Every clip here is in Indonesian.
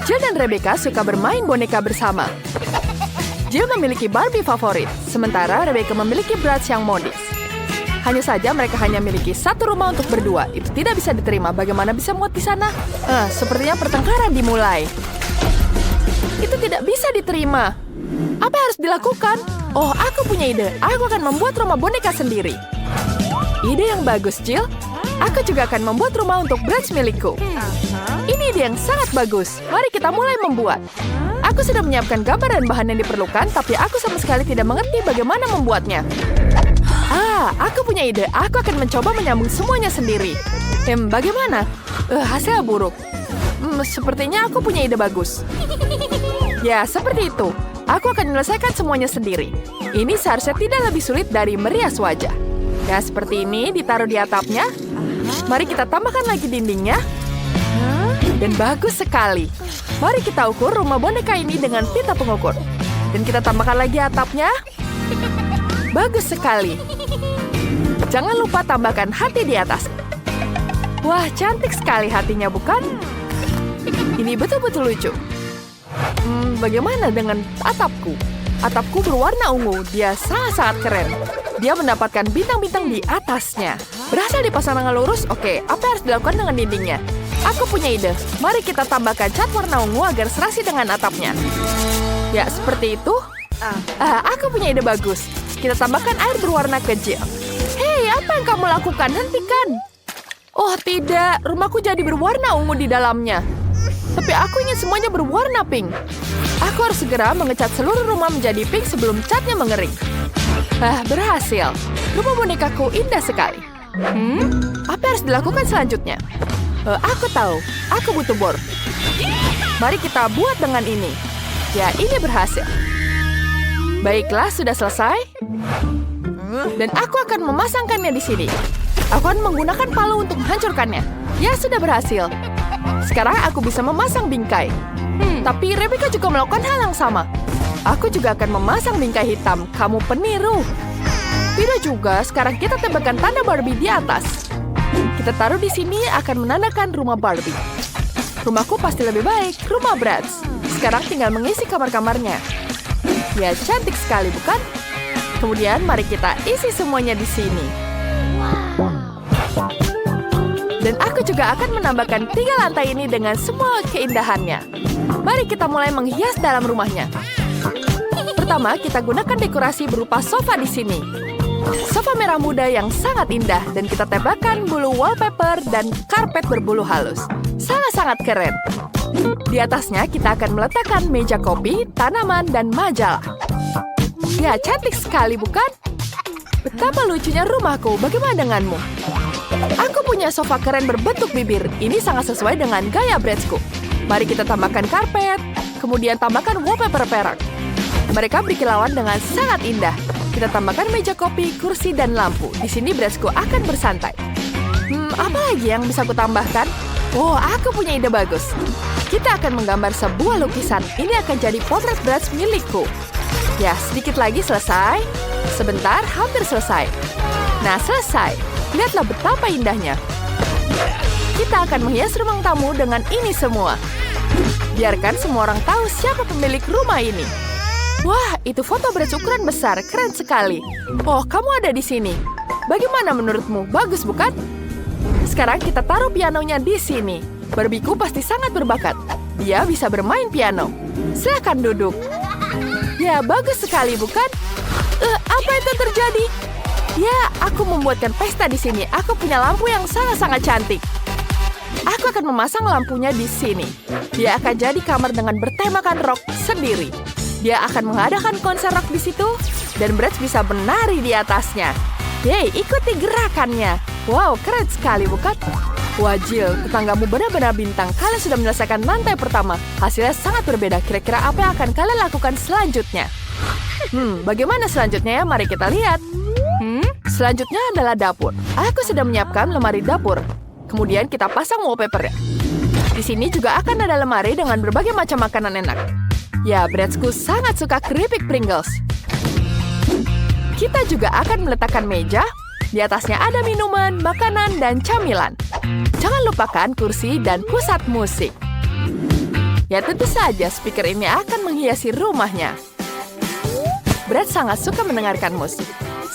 Jill dan Rebecca suka bermain boneka bersama. Jill memiliki Barbie favorit, sementara Rebecca memiliki Bratz yang modis. Hanya saja mereka hanya memiliki satu rumah untuk berdua. Itu tidak bisa diterima. Bagaimana bisa muat di sana? Sepertinya pertengkaran dimulai. Itu tidak bisa diterima. Apa yang harus dilakukan? Oh, aku punya ide. Aku akan membuat rumah boneka sendiri. Ide yang bagus, Jill. Aku juga akan membuat rumah untuk Bratz milikku. Ini ide yang sangat bagus. Mari kita mulai membuat. Aku sudah menyiapkan gambar dan bahan yang diperlukan, tapi aku sama sekali tidak mengerti bagaimana membuatnya. Aku punya ide. Aku akan mencoba menyambung semuanya sendiri. Bagaimana? Hasilnya buruk. Sepertinya aku punya ide bagus. Ya, seperti itu. Aku akan menyelesaikan semuanya sendiri. Ini seharusnya tidak lebih sulit dari merias wajah. Ya, seperti ini ditaruh di atapnya. Mari kita tambahkan lagi dindingnya. Dan bagus sekali. Mari kita ukur rumah boneka ini dengan pita pengukur. Dan kita tambahkan lagi atapnya. Bagus sekali. Jangan lupa tambahkan hati di atas. Wah, cantik sekali hatinya, bukan? Ini betul-betul lucu. Bagaimana dengan atapku? Atapku berwarna ungu. Dia sangat-sangat keren. Dia mendapatkan bintang-bintang di atasnya. Berhasil dipasang dengan lurus? Oke, apa yang harus dilakukan dengan dindingnya? Aku punya ide. Mari kita tambahkan cat warna ungu agar serasi dengan atapnya. Ya, seperti itu. Aku punya ide bagus. Kita tambahkan air berwarna kecil. Hei, apa yang kamu lakukan? Hentikan! Oh, tidak. Rumahku jadi berwarna ungu di dalamnya. Tapi aku ingin semuanya berwarna pink. Aku harus segera mengecat seluruh rumah menjadi pink sebelum catnya mengering. Berhasil. Rumah bonekaku indah sekali. Apa yang harus dilakukan selanjutnya? Aku tahu. Aku butuh bor. Mari kita buat dengan ini. Ya, ini berhasil. Baiklah, sudah selesai. Dan aku akan memasangkannya di sini. Aku akan menggunakan palu untuk menghancurkannya. Ya, sudah berhasil. Sekarang aku bisa memasang bingkai. Tapi Rebecca juga melakukan hal yang sama. Aku juga akan memasang bingkai hitam. Kamu peniru. Tidak juga, sekarang kita tambahkan tanda Barbie di atas. Kita taruh di sini akan menandakan rumah Barbie. Rumahku pasti lebih baik, rumah Bratz. Sekarang tinggal mengisi kamar-kamarnya. Ya, cantik sekali, bukan? Kemudian mari kita isi semuanya di sini. Dan aku juga akan menambahkan 3 lantai ini dengan semua keindahannya. Mari kita mulai menghias dalam rumahnya. Pertama, kita gunakan dekorasi berupa sofa di sini. Sofa merah muda yang sangat indah dan kita tempelkan bulu wallpaper dan karpet berbulu halus. Sangat-sangat keren. Di atasnya kita akan meletakkan meja kopi, tanaman, dan majalah. Ya, cantik sekali, bukan? Betapa lucunya rumahku. Bagaimana denganmu? Aku punya sofa keren berbentuk bibir. Ini sangat sesuai dengan gaya Bratzku. Mari kita tambahkan karpet, kemudian tambahkan wallpaper perak. Mereka berkilauan dengan sangat indah. Kita tambahkan meja kopi, kursi, dan lampu. Di sini Bratzku akan bersantai. Apa lagi yang bisa aku tambahkan? Oh, aku punya ide bagus. Kita akan menggambar sebuah lukisan. Ini akan jadi potret Bratz milikku. Ya, sedikit lagi selesai. Sebentar, hampir selesai. Nah, selesai. Lihatlah betapa indahnya. Kita akan menghias ruang tamu dengan ini semua. Biarkan semua orang tahu siapa pemilik rumah ini. Wah, itu foto Bratz ukuran besar. Keren sekali. Oh, kamu ada di sini. Bagaimana menurutmu? Bagus, bukan? Sekarang kita taruh pianonya di sini. Barbieku pasti sangat berbakat. Dia bisa bermain piano. Silakan duduk. Ya, bagus sekali, bukan? Apa itu terjadi? Ya, aku membuatkan pesta di sini. Aku punya lampu yang sangat-sangat cantik. Aku akan memasang lampunya di sini. Dia akan jadi kamar dengan bertemakan rock sendiri. Dia akan mengadakan konser rock di situ, dan Bratz bisa menari di atasnya. Yeay, ikuti gerakannya. Wow, keren sekali, bukan? Wah, Jill, tetanggamu benar-benar bintang. Kalian sudah menyelesaikan lantai pertama. Hasilnya sangat berbeda. Kira-kira apa yang akan kalian lakukan selanjutnya? Bagaimana selanjutnya ya? Mari kita lihat. Selanjutnya adalah dapur. Aku sudah menyiapkan lemari dapur. Kemudian kita pasang wallpaper-nya. Di sini juga akan ada lemari dengan berbagai macam makanan enak. Ya, Bratzku sangat suka keripik Pringles. Kita juga akan meletakkan meja. Di atasnya ada minuman, makanan, dan camilan. Jangan lupakan kursi dan pusat musik. Ya tentu saja speaker ini akan menghiasi rumahnya. Brad sangat suka mendengarkan musik.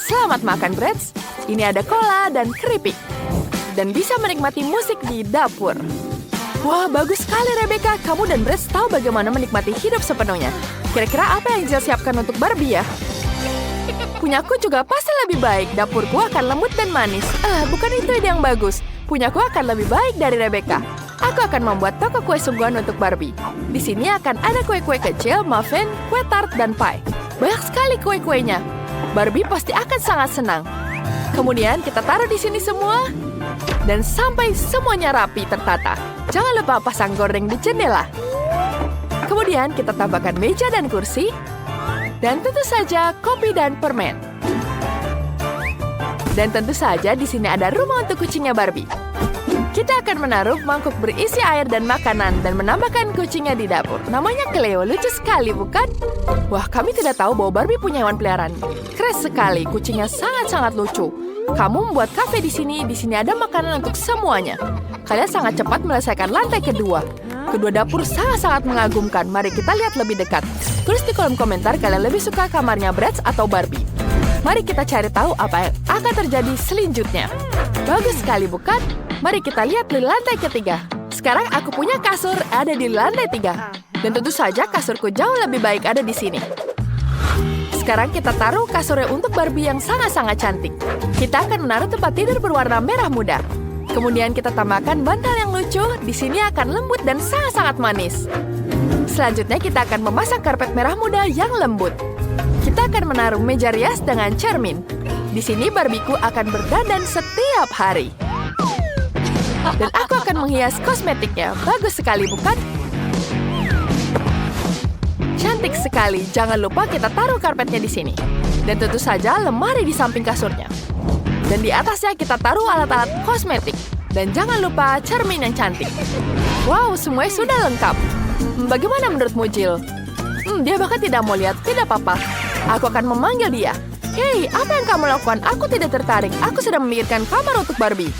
Selamat makan, Brad. Ini ada cola dan keripik. Dan bisa menikmati musik di dapur. Wah, bagus sekali Rebecca. Kamu dan Brad tahu bagaimana menikmati hidup sepenuhnya. Kira-kira apa yang Jill siapkan untuk Barbie ya? Punyaku juga pasti lebih baik. Dapurku akan lembut dan manis. Bukan itu ide yang bagus. Punyaku akan lebih baik dari Rebecca. Aku akan membuat toko kue sungguhan untuk Barbie. Di sini akan ada kue-kue kecil, muffin, kue tart, dan pie. Banyak sekali kue-kuenya. Barbie pasti akan sangat senang. Kemudian kita taruh di sini semua. Dan sampai semuanya rapi tertata. Jangan lupa pasang gorden di jendela. Kemudian kita tambahkan meja dan kursi. Dan tentu saja kopi dan permen. Dan tentu saja di sini ada rumah untuk kucingnya Barbie. Kita akan menaruh mangkuk berisi air dan makanan dan menambahkan kucingnya di dapur. Namanya Cleo, lucu sekali bukan? Wah, kami tidak tahu bahwa Barbie punya hewan peliharaan. Keren sekali, kucingnya sangat-sangat lucu. Kamu membuat kafe di sini ada makanan untuk semuanya. Kalian sangat cepat menyelesaikan lantai kedua. Kedua dapur sangat-sangat mengagumkan. Mari kita lihat lebih dekat. Tulis di kolom komentar kalian lebih suka kamarnya Brad atau Barbie. Mari kita cari tahu apa yang akan terjadi selanjutnya. Bagus sekali bukan? Mari kita lihat di lantai ketiga. Sekarang aku punya kasur ada di lantai 3. Dan tentu saja kasurku jauh lebih baik ada di sini. Sekarang kita taruh kasurnya untuk Barbie yang sangat-sangat cantik. Kita akan menaruh tempat tidur berwarna merah muda. Kemudian kita tambahkan bantal yang lucu. Di sini akan lembut dan sangat-sangat manis. Selanjutnya kita akan memasang karpet merah muda yang lembut. Kita akan menaruh meja rias dengan cermin. Di sini Barbieku akan berdandan setiap hari. Dan aku akan menghias kosmetiknya. Bagus sekali, bukan? Cantik sekali. Jangan lupa kita taruh karpetnya di sini. Dan tentu saja lemari di samping kasurnya. Dan di atasnya kita taruh alat-alat kosmetik. Dan jangan lupa cermin yang cantik. Wow, semuanya sudah lengkap. Bagaimana menurutmu, Jill? Dia bahkan tidak mau lihat. Tidak apa-apa. Aku akan memanggil dia. Hei, apa yang kamu lakukan? Aku tidak tertarik. Aku sedang memikirkan kamar untuk Barbie.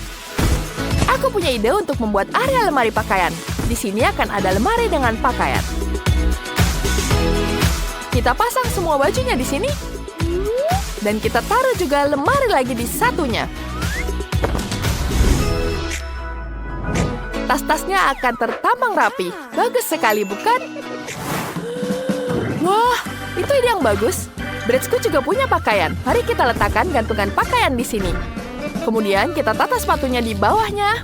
Aku punya ide untuk membuat area lemari pakaian. Di sini akan ada lemari dengan pakaian. Kita pasang semua bajunya di sini. Dan kita taruh juga lemari lagi di satunya. Tas-tasnya akan tertampang rapi. Bagus sekali, bukan? Wah, itu ide yang bagus. Bradsku juga punya pakaian. Mari kita letakkan gantungan pakaian di sini. Kemudian kita tata sepatunya di bawahnya.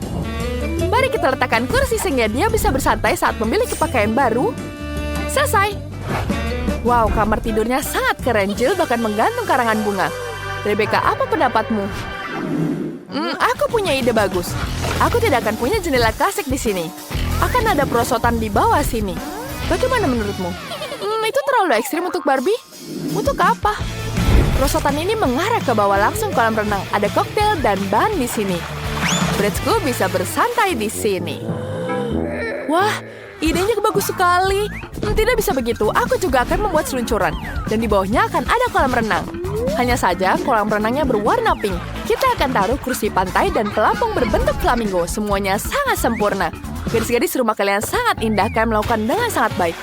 Mari kita letakkan kursi sehingga dia bisa bersantai saat memiliki pakaian baru. Selesai. Wow, kamar tidurnya sangat keren. Jill bahkan menggantung karangan bunga. Rebecca, apa pendapatmu? Aku punya ide bagus. Aku tidak akan punya jendela klasik di sini. Akan ada perosotan di bawah sini. Bagaimana menurutmu? Itu terlalu ekstrim untuk Barbie? Untuk apa? Perosotan ini mengarah ke bawah langsung kolam renang. Ada koktail dan ban di sini. Bradsku bisa bersantai di sini. Wah, idenya bagus sekali. Tidak bisa begitu. Aku juga akan membuat seluncuran. Dan di bawahnya akan ada kolam renang. Hanya saja kolam renangnya berwarna pink. Kita akan taruh kursi pantai dan pelampung berbentuk flamingo. Semuanya sangat sempurna. Gadis-gadis rumah kalian sangat indah. Kalian melakukan dengan sangat baik.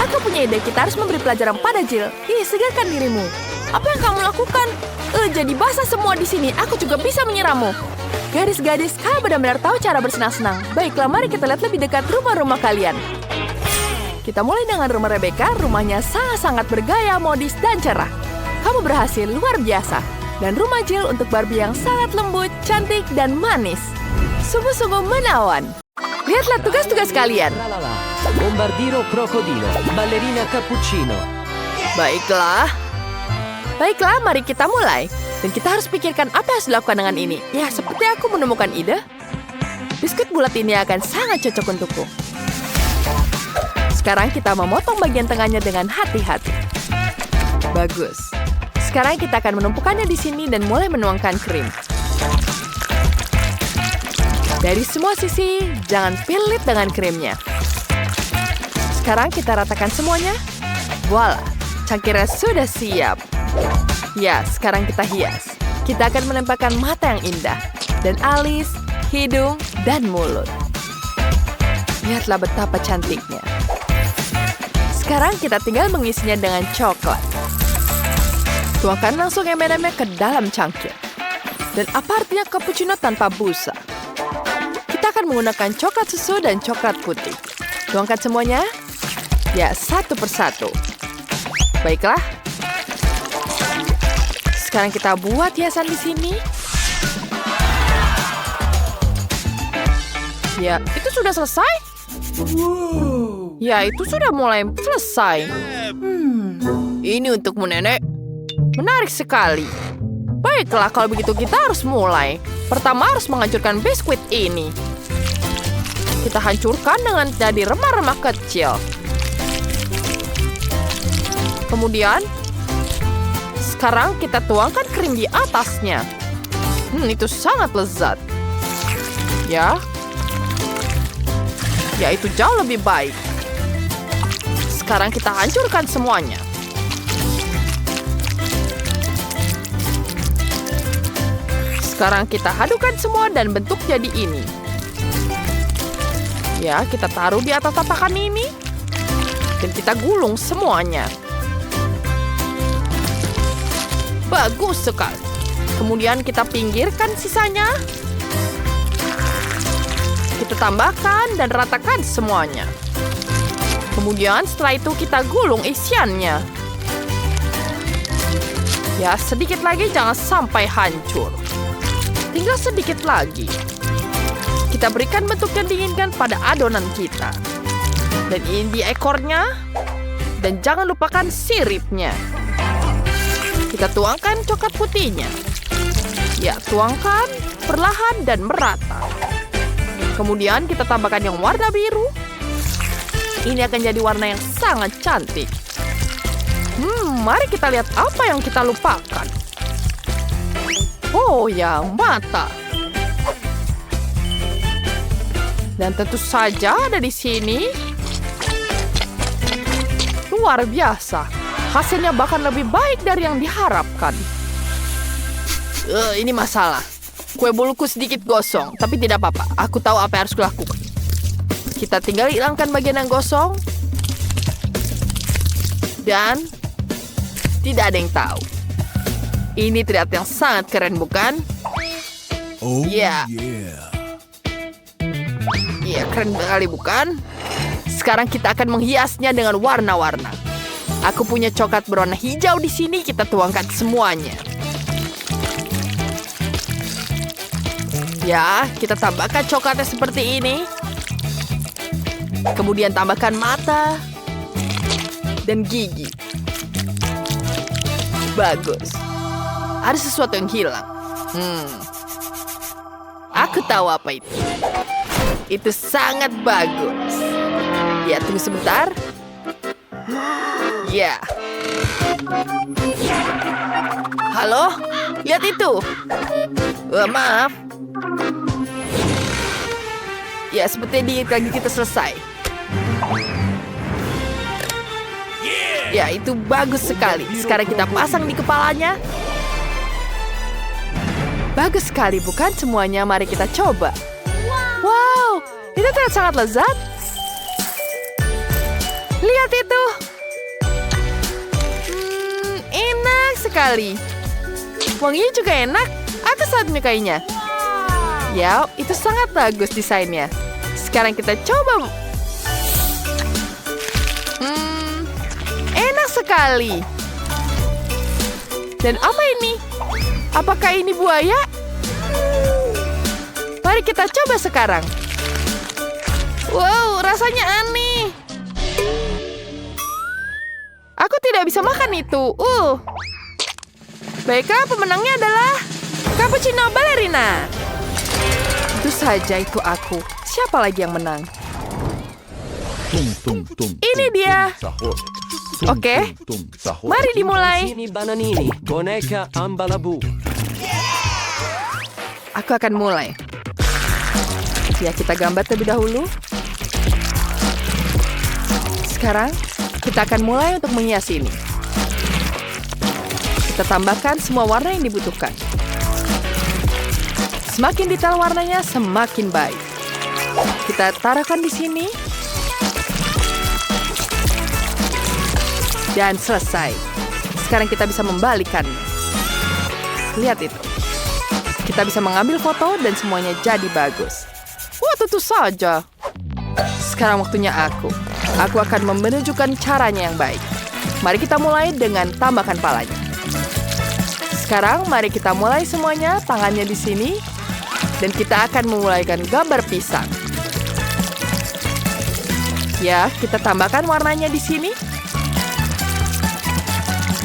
Aku punya ide. Kita harus memberi pelajaran pada Jill. Segarkan dirimu. Apa yang kamu lakukan? Jadi basah semua di sini. Aku juga bisa menyirammu. Gadis-gadis, kalian benar-benar tahu cara bersenang-senang. Baiklah, mari kita lihat lebih dekat rumah-rumah kalian. Kita mulai dengan rumah Rebecca. Rumahnya sangat-sangat bergaya, modis, dan cerah. Kamu berhasil luar biasa. Dan rumah Jill untuk Barbie yang sangat lembut, cantik, dan manis. Sungguh-sungguh menawan. Lihatlah tugas-tugas kalian. Bombardiro crocodilo, ballerina cappuccino. Baiklah, mari kita mulai. Dan kita harus pikirkan apa yang harus dilakukan dengan ini. Ya, seperti aku menemukan ide. Biskuit bulat ini akan sangat cocok untukku. Sekarang kita memotong bagian tengahnya dengan hati-hati. Bagus. Sekarang kita akan menumpukannya di sini dan mulai menuangkan krim. Dari semua sisi, jangan pelit dengan krimnya. Sekarang kita ratakan semuanya. Voila, cangkirnya sudah siap. Ya, sekarang kita hias. Kita akan menempelkan mata yang indah. Dan alis, hidung, dan mulut. Lihatlah betapa cantiknya. Sekarang kita tinggal mengisinya dengan coklat. Tuangkan langsung M&M-nya ke dalam cangkir. Dan apa artinya cappuccino tanpa busa? Kita akan menggunakan coklat susu dan coklat putih. Tuangkan semuanya. Ya, satu persatu. Baiklah. Sekarang kita buat hiasan di sini. Ya, itu sudah selesai? Ya, itu sudah mulai selesai. Ini untukmu, Nenek. Menarik sekali. Baiklah, kalau begitu kita harus mulai. Pertama harus menghancurkan biskuit ini. Kita hancurkan dengan jadi remah-remah kecil. Kemudian, sekarang kita tuangkan krim di atasnya. Itu sangat lezat. Ya, itu jauh lebih baik. Sekarang kita hancurkan semuanya. Sekarang kita hadukan semua dan bentuk jadi ini. Ya, kita taruh di atas tapakan ini. Dan kita gulung semuanya. Bagus sekali. Kemudian kita pinggirkan sisanya. Kita tambahkan dan ratakan semuanya. Kemudian setelah itu kita gulung isiannya. Ya, sedikit lagi jangan sampai hancur. Tinggal sedikit lagi. Kita berikan bentuk yang diinginkan pada adonan kita. Dan ini di ekornya. Dan jangan lupakan siripnya. Kita tuangkan coklat putihnya. Ya, tuangkan perlahan dan merata. Kemudian kita tambahkan yang warna biru. Ini akan jadi warna yang sangat cantik. Mari kita lihat apa yang kita lupakan. Oh ya, mata. Dan tentu saja ada di sini. Luar biasa. Hasilnya bahkan lebih baik dari yang diharapkan. Ini masalah. Kue boluku sedikit gosong, tapi tidak apa-apa. Aku tahu apa yang harus kulakukan. Kita tinggal hilangkan bagian yang gosong. Dan tidak ada yang tahu. Ini terlihat yang sangat keren, bukan? Oh, yeah. Iya, keren sekali, bukan? Sekarang kita akan menghiasnya dengan warna-warna. Aku punya coklat berwarna hijau di sini. Kita tuangkan semuanya. Ya, kita tambahkan coklatnya seperti ini. Kemudian tambahkan mata dan gigi. Bagus. Ada sesuatu yang hilang. Aku tahu apa itu. Itu sangat bagus. Ya, tunggu sebentar. Ya. Halo? Lihat itu. Maaf. Ya, seperti lagi kita selesai. Ya, itu bagus sekali. Sekarang kita pasang di kepalanya. Bagus sekali, bukan semuanya? Mari kita coba. Wow, itu terlihat sangat lezat. Lihat itu. Enak sekali. Wanginya juga enak. Aku sangat menyukainya. Ya, itu sangat bagus desainnya. Sekarang kita coba. Enak sekali. Dan apa ini? Apakah ini buaya? Mari kita coba sekarang. Wow, rasanya aneh. Aku tidak bisa makan itu. Baiklah, pemenangnya adalah Cappuccino Ballerina. Itu saja, itu aku. Siapa lagi yang menang? Ini dia. Oke, mari dimulai. Ini Bananini, boneka Ambalabu. Aku akan mulai. Ya, kita gambar terlebih dahulu. Sekarang, kita akan mulai untuk menghias ini. Kita tambahkan semua warna yang dibutuhkan. Semakin detail warnanya, semakin baik. Kita taruhkan di sini. Dan selesai. Sekarang kita bisa membalikannya. Lihat itu. Kita bisa mengambil foto dan semuanya jadi bagus. Wah, tentu saja. Sekarang waktunya aku. Aku akan menunjukkan caranya yang baik. Mari kita mulai dengan tambahkan palanya. Sekarang mari kita mulai semuanya, tangannya di sini. Dan kita akan memulaikan gambar pisang. Ya, kita tambahkan warnanya di sini.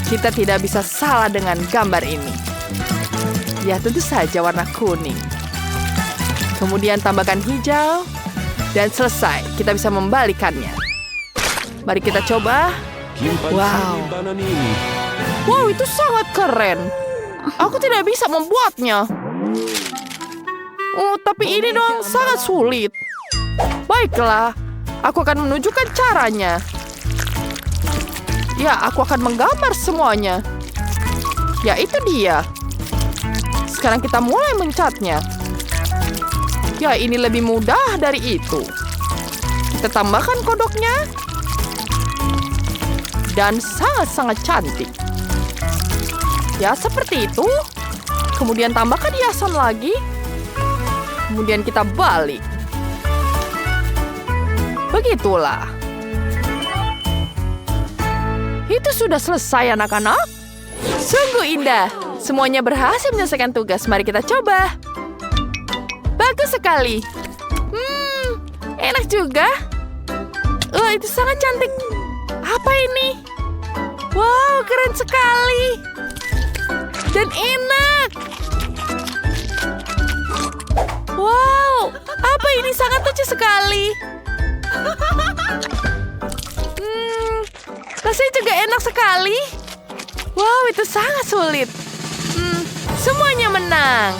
Kita tidak bisa salah dengan gambar ini. Ya, tentu saja warna kuning. Kemudian tambahkan hijau. Dan selesai, kita bisa membalikannya. Mari kita coba. Wow. Wow, itu sangat keren. Aku tidak bisa membuatnya. Oh, tapi ini dong sangat sulit. Baiklah, aku akan menunjukkan caranya. Ya, aku akan menggambar semuanya. Ya, itu dia. Sekarang kita mulai mencatnya. Ya, ini lebih mudah dari itu. Kita tambahkan kodoknya. Dan sangat-sangat cantik. Ya, seperti itu. Kemudian tambahkan hiasan lagi. Kemudian kita balik. Begitulah. Itu sudah selesai, anak-anak. Sungguh indah. Semuanya berhasil menyelesaikan tugas. Mari kita coba. Bagus sekali. Enak juga. Itu sangat cantik. Apa ini? Wow, keren sekali. Dan enak. Wow, apa ini? Sangat lucu sekali. Rasanya juga enak sekali. Wow, itu sangat sulit. Semuanya menang.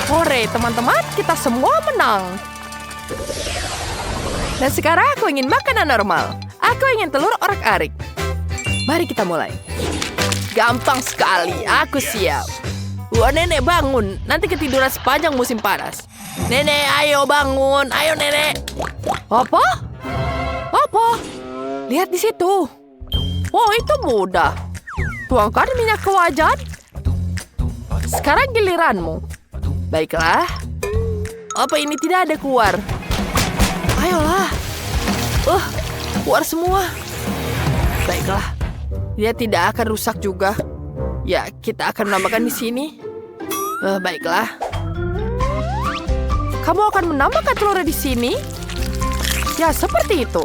Hore, teman-teman, kita semua menang. Dan sekarang aku ingin makanan normal. Aku ingin telur orak-arik. Mari kita mulai. Gampang sekali, aku siap. Wah, nenek bangun. Nanti ketiduran sepanjang musim panas. Nenek, ayo bangun. Ayo, nenek. Apa? Apa? Lihat di situ. Oh, itu mudah. Tuangkan minyak ke wajan. Sekarang giliranmu. Baiklah. Apa ini tidak ada keluar? Ayolah. Keluar semua. Baiklah. Dia tidak akan rusak juga. Ya, kita akan menambahkan di sini. Baiklah. Kamu akan menambahkan telurnya di sini? Ya, seperti itu.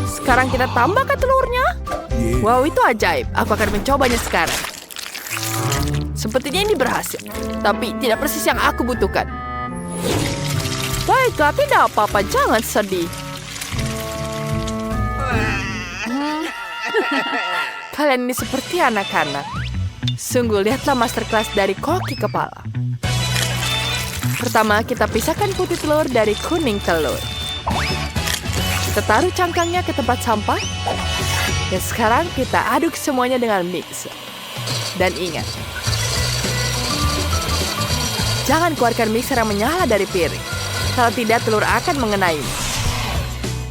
Sekarang kita tambahkan telurnya. Wow, itu ajaib. Aku akan mencobanya sekarang. Sepertinya ini berhasil. Tapi tidak persis yang aku butuhkan. Baiklah, tidak apa-apa. Jangan sedih. Kalian ini seperti anak-anak. Sungguh, lihatlah masterclass dari koki kepala. Pertama, kita pisahkan putih telur dari kuning telur. Kita taruh cangkangnya ke tempat sampah. Dan sekarang kita aduk semuanya dengan mixer. Dan ingat, jangan keluarkan mixer yang menyala dari piring. Kalau tidak, telur akan mengenai.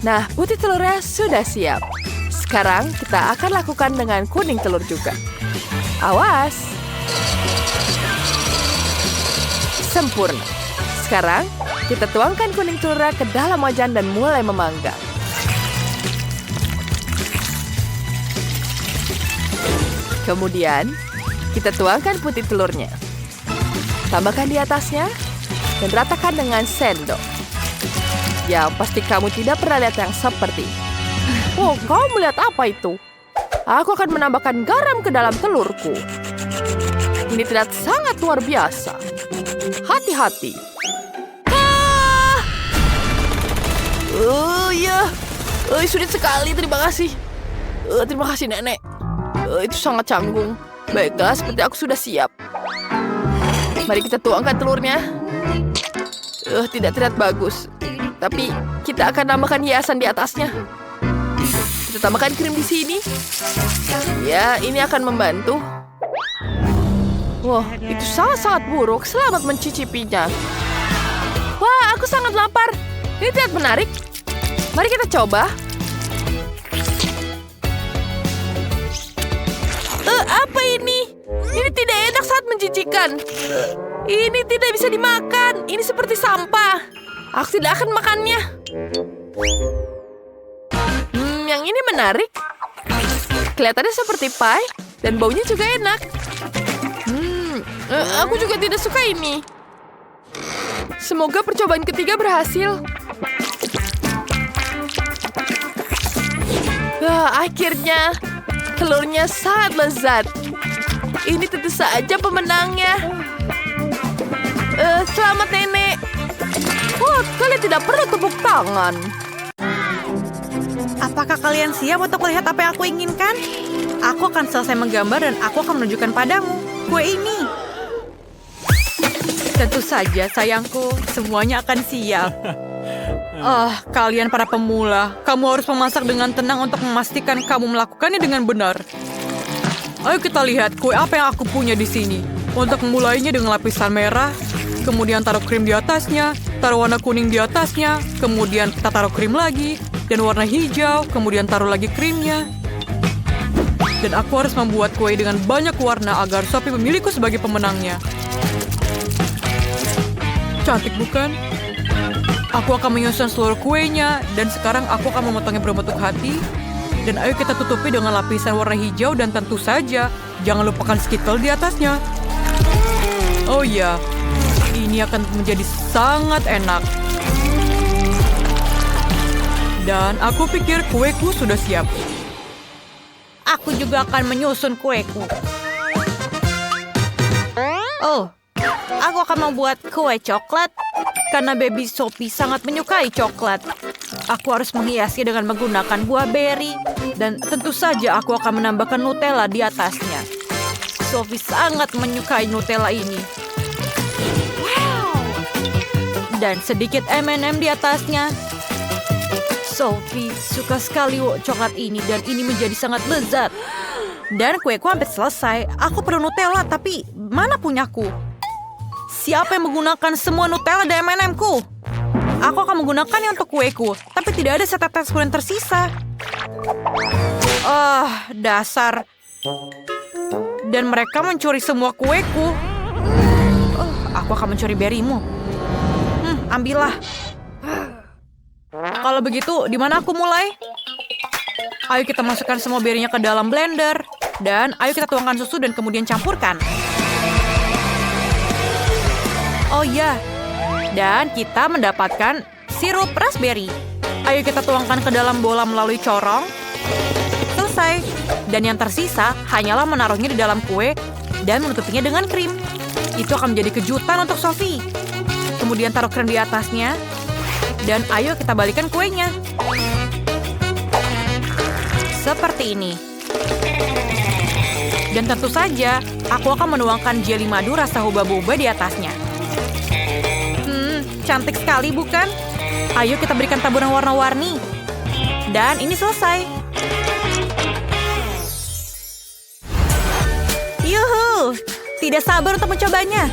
Nah, putih telurnya sudah siap. Sekarang kita akan lakukan dengan kuning telur juga. Awas! Sempurna. Sekarang, kita tuangkan kuning telurnya ke dalam wajan dan mulai memanggang. Kemudian, kita tuangkan putih telurnya. Tambahkan di atasnya dan ratakan dengan sendok. Ya, pasti kamu tidak pernah lihat yang seperti ini. Oh, kau melihat apa itu? Aku akan menambahkan garam ke dalam telurku. Ini terlihat sangat luar biasa. Hati-hati. Ya. Sulit sekali, terima kasih. Terima kasih, Nenek. Itu sangat canggung. Baiklah, seperti aku sudah siap. Mari kita tuangkan telurnya. Tidak terlihat bagus. Tapi kita akan tambahkan hiasan di atasnya. Kita tambahkan krim di sini. Ya, ini akan membantu. Wah, itu sangat-sangat buruk. Selamat mencicipinya. Wah, aku sangat lapar. Ini terlihat menarik. Mari kita coba. Apa ini? Ini tidak enak saat menjijikan. Ini tidak bisa dimakan. Ini seperti sampah. Aku tidak akan makannya. Yang ini menarik. Kelihatannya seperti pie dan baunya juga enak. Aku juga tidak suka ini. Semoga percobaan ketiga berhasil. Akhirnya, telurnya sangat lezat. Ini tentu saja pemenangnya. Selamat, Nenek. Oh, kalian tidak perlu tepuk tangan. Apakah kalian siap untuk melihat apa yang aku inginkan? Aku akan selesai menggambar dan aku akan menunjukkan padamu kue ini. Tentu saja, sayangku, semuanya akan siap. Kalian para pemula, kamu harus memasak dengan tenang untuk memastikan kamu melakukannya dengan benar. Ayo kita lihat kue apa yang aku punya di sini. Untuk memulainya dengan lapisan merah, kemudian taruh krim di atasnya, taruh warna kuning di atasnya, kemudian kita taruh krim lagi, dan warna hijau, kemudian taruh lagi krimnya. Dan aku harus membuat kue dengan banyak warna agar Sophie memilihku sebagai pemenangnya. Cantik bukan? Aku akan menyusun seluruh kuenya, dan sekarang aku akan memotongnya berbentuk hati. Dan ayo kita tutupi dengan lapisan warna hijau dan tentu saja, jangan lupakan skittle di atasnya. Oh iya, ini akan menjadi sangat enak. Dan aku pikir kueku sudah siap. Aku juga akan menyusun kueku. Aku akan membuat kue coklat karena baby Sophie sangat menyukai coklat. Aku harus menghiasnya dengan menggunakan buah beri dan tentu saja aku akan menambahkan Nutella di atasnya. Sophie sangat menyukai Nutella ini. Dan sedikit M&M di atasnya. Sophie suka sekali coklat ini dan ini menjadi sangat lezat. Dan kueku hampir selesai. Aku perlu Nutella, tapi mana punyaku? Siapa yang menggunakan semua Nutella dan M&M-ku? Aku akan menggunakannya untuk kueku, tapi tidak ada setetes pun yang tersisa. Dasar. Dan mereka mencuri semua kueku. Aku akan mencuri berimu. Ambillah. Kalau begitu, di mana aku mulai? Ayo kita masukkan semua berinya ke dalam blender. Dan ayo kita tuangkan susu dan kemudian campurkan. Oh ya, dan kita mendapatkan sirup raspberry. Ayo kita tuangkan ke dalam bola melalui corong. Selesai. Dan yang tersisa hanyalah menaruhnya di dalam kue dan menutupinya dengan krim. Itu akan menjadi kejutan untuk Sophie. Kemudian taruh krim di atasnya. Dan ayo kita balikan kuenya. Seperti ini. Dan tentu saja, aku akan menuangkan jelly madu rasa huba-buba di atasnya. Cantik sekali, bukan? Ayo kita berikan taburan warna-warni. Dan ini selesai. Yuhu! Tidak sabar untuk mencobanya.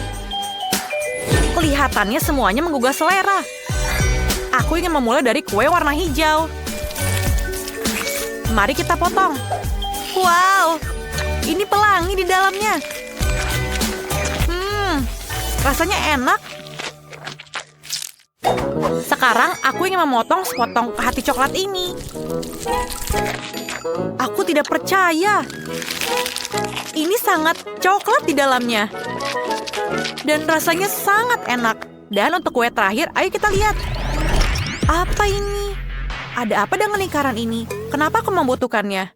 Kelihatannya semuanya menggugah selera. Aku ingin memulai dari kue warna hijau. Mari kita potong. Wow! Ini pelangi di dalamnya. Rasanya enak. Sekarang aku ingin memotong sepotong hati coklat ini. Aku tidak percaya. Ini sangat coklat di dalamnya. Dan rasanya sangat enak. Dan untuk kue terakhir, ayo kita lihat. Apa ini? Ada apa dengan lingkaran ini? Kenapa aku membutuhkannya?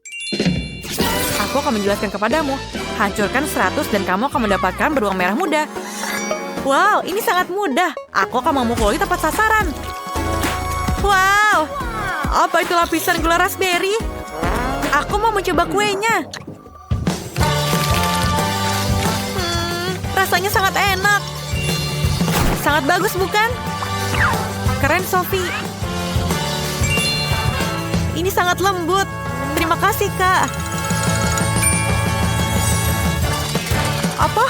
Aku akan menjelaskan kepadamu. Hancurkan 100 dan kamu akan mendapatkan beruang merah muda. Wow, ini sangat mudah. Aku akan memukuli tepat sasaran. Wow, apa itu lapisan gula raspberry? Aku mau mencoba kuenya. Rasanya sangat enak. Sangat bagus, bukan? Keren, Sophie. Ini sangat lembut. Terima kasih, Kak. Apa?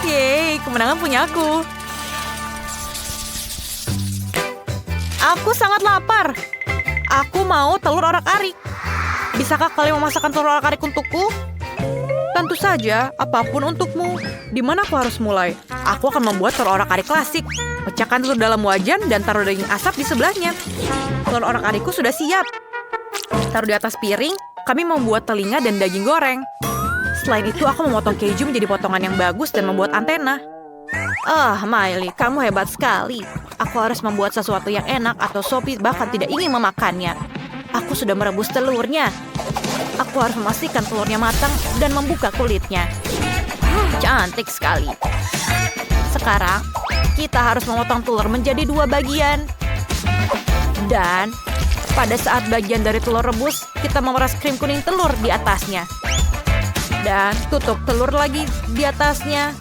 Yeay, kemenangan punya aku. Aku sangat lapar. Aku mau telur orak-arik. Bisakah kalian memasakkan telur orak-arik untukku? Tentu saja, apapun untukmu. Di mana aku harus mulai? Aku akan membuat telur orak-arik klasik. Pecahkan telur dalam wajan dan taruh daging asap di sebelahnya. Telur orak-arikku sudah siap. Taruh di atas piring, kami membuat telinga dan daging goreng. Selain itu, aku memotong keju menjadi potongan yang bagus dan membuat antena. Miley, kamu hebat sekali. Aku harus membuat sesuatu yang enak atau Sophie bahkan tidak ingin memakannya. Aku sudah merebus telurnya. Aku harus memastikan telurnya matang dan membuka kulitnya. Cantik sekali. Sekarang, kita harus memotong telur menjadi 2 bagian. Dan pada saat bagian dari telur rebus, kita memeras krim kuning telur di atasnya. Dan tutup telur lagi di atasnya.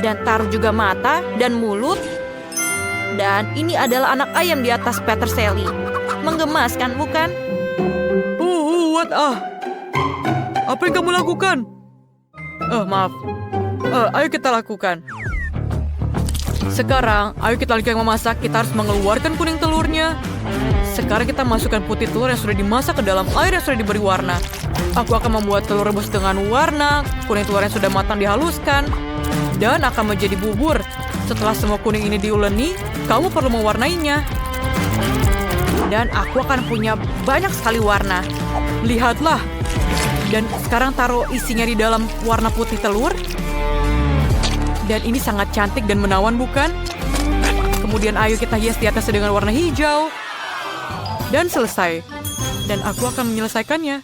Dan taruh juga mata dan mulut. Dan ini adalah anak ayam di atas peterseli. Menggemaskan, bukan? Apa yang kamu lakukan? Maaf. Ayo kita lakukan. Sekarang, ayo kita lanjutkan memasak. Kita harus mengeluarkan kuning telurnya. Sekarang kita masukkan putih telur yang sudah dimasak ke dalam air yang sudah diberi warna. Aku akan membuat telur rebus dengan warna. Kuning telur yang sudah matang dihaluskan. Dan akan menjadi bubur. Setelah semua kuning ini diuleni, kamu perlu mewarnainya. Dan aku akan punya banyak sekali warna. Lihatlah. Dan sekarang taruh isinya di dalam warna putih telur. Dan ini sangat cantik dan menawan, bukan? Kemudian ayo kita hias di atasnya dengan warna hijau. Dan selesai. Dan aku akan menyelesaikannya.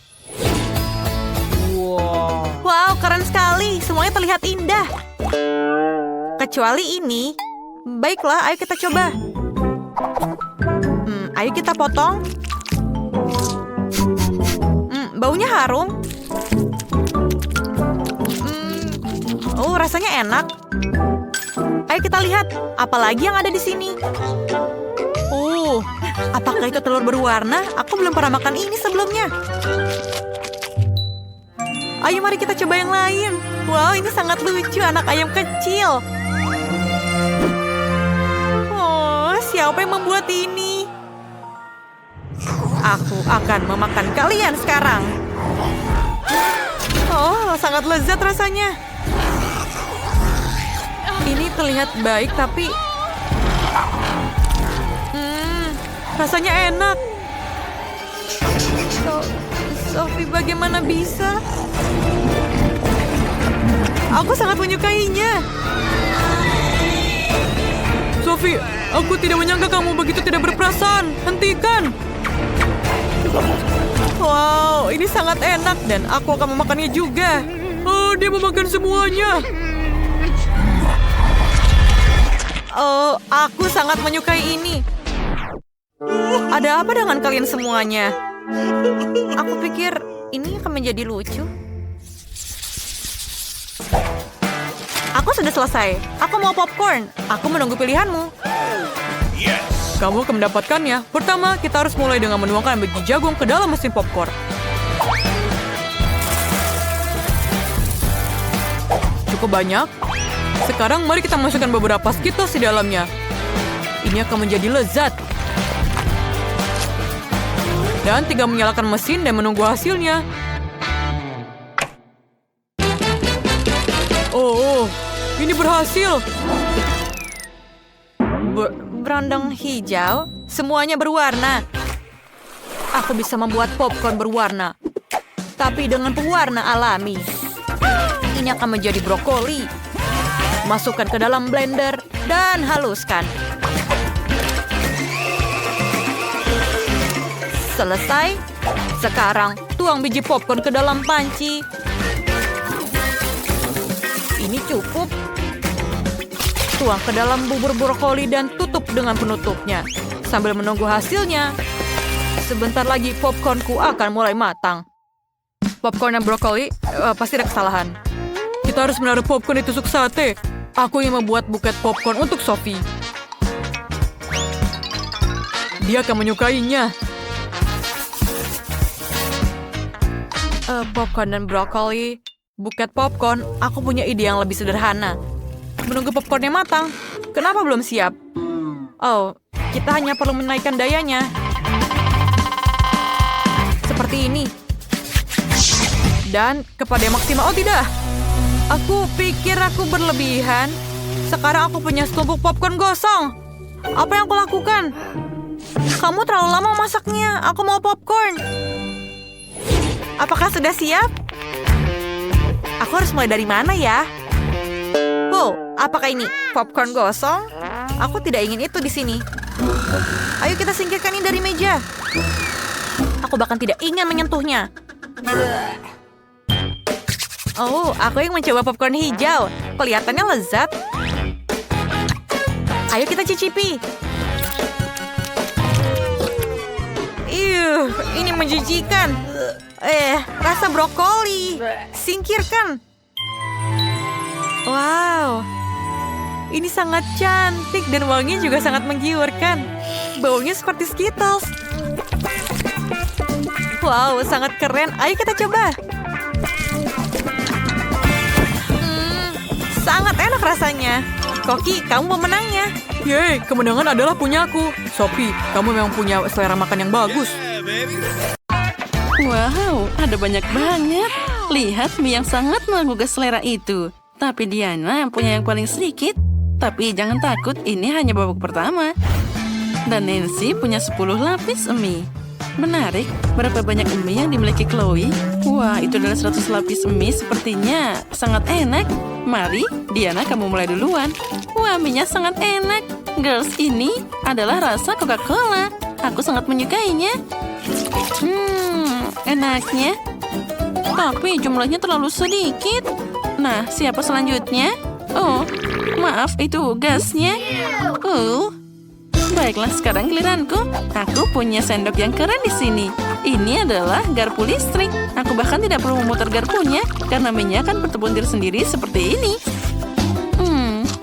Wow, keren sekali. Semuanya terlihat indah. Kecuali ini. Baiklah, ayo kita coba. Ayo kita potong. Baunya harum. Rasanya enak. Ayo kita lihat, apalagi yang ada di sini. Apakah itu telur berwarna? Aku belum pernah makan ini sebelumnya. Ayo mari kita coba yang lain. Wow, ini sangat lucu, anak ayam kecil. Siapa yang membuat ini? Aku akan memakan kalian sekarang. Sangat lezat rasanya. Ini terlihat baik, tapi rasanya enak. Sophie, bagaimana bisa? Aku sangat menyukainya. Sophie, aku tidak menyangka kamu begitu tidak berperasaan. Hentikan! Wow, ini sangat enak dan aku akan memakannya juga. Dia memakan semuanya. Aku sangat menyukai ini. Ada apa dengan kalian semuanya? Aku pikir ini akan menjadi lucu. Aku sudah selesai. Aku mau popcorn. Aku menunggu pilihanmu. Kamu akan mendapatkannya. Pertama, kita harus mulai dengan menuangkan biji jagung ke dalam mesin popcorn. Cukup banyak. Sekarang mari kita masukkan beberapa Skittles di dalamnya. Ini akan menjadi lezat. Dan tinggal menyalakan mesin dan menunggu hasilnya. Ini berhasil. Berondong hijau, semuanya berwarna. Aku bisa membuat popcorn berwarna, tapi dengan pewarna alami. Ini akan menjadi brokoli. Masukkan ke dalam blender dan haluskan. Selesai. Sekarang tuang biji popcorn ke dalam panci. Ini cukup. Tuang ke dalam bubur brokoli dan tutup dengan penutupnya. Sambil menunggu hasilnya. Sebentar lagi popcornku akan mulai matang. Popcorn dan brokoli pasti ada kesalahan. Kita harus menaruh popcorn di tusuk sate. Aku ingin membuat buket popcorn untuk Sophie. Dia akan menyukainya. Popcorn dan brokoli. Buket popcorn, aku punya ide yang lebih sederhana. Menunggu popcornnya matang. Kenapa belum siap? Oh, kita hanya perlu menaikkan dayanya. Seperti ini. Dan kepada yang maksimal. Oh tidak. Aku pikir aku berlebihan. Sekarang aku punya setumpuk popcorn gosong. Apa yang aku lakukan? Kamu terlalu lama masaknya. Aku mau popcorn. Apakah sudah siap? Aku harus mulai dari mana ya? Oh, apakah ini popcorn gosong? Aku tidak ingin itu di sini. Ayo kita singkirkan ini dari meja. Aku bahkan tidak ingin menyentuhnya. Oh, aku yang mencoba popcorn hijau. Kelihatannya lezat. Ayo kita cicipi. Ini menjijikan. Rasa brokoli. Singkirkan. Wow. Ini sangat cantik dan wanginya juga sangat menggiurkan. Baunya seperti Skittles. Wow, sangat keren. Ayo kita coba. Sangat enak rasanya. Koki, kamu pemenangnya. Yeay, kemenangan adalah punyaku. Sophie, kamu memang punya selera makan yang bagus. Wow, ada banyak banget. Lihat mie yang sangat menggugah selera itu. Tapi Diana punya yang paling sedikit. Tapi jangan takut, ini hanya babak pertama. Dan Nancy punya 10 lapis mie. Menarik, berapa banyak mie yang dimiliki Chloe? Wah, itu adalah 100 lapis mie, sepertinya sangat enak. Mari, Diana, kamu mulai duluan. Wah, mie-nya sangat enak. Girls, ini adalah rasa Coca-Cola. Aku sangat menyukainya. Enaknya. Tapi jumlahnya terlalu sedikit. Nah, siapa selanjutnya? Oh, maaf, itu gasnya. Baiklah, sekarang giliranku. Aku punya sendok yang keren di sini. Ini adalah garpu listrik. Aku bahkan tidak perlu memutar garpunya, karena minyak akan bertebuntir sendiri seperti ini.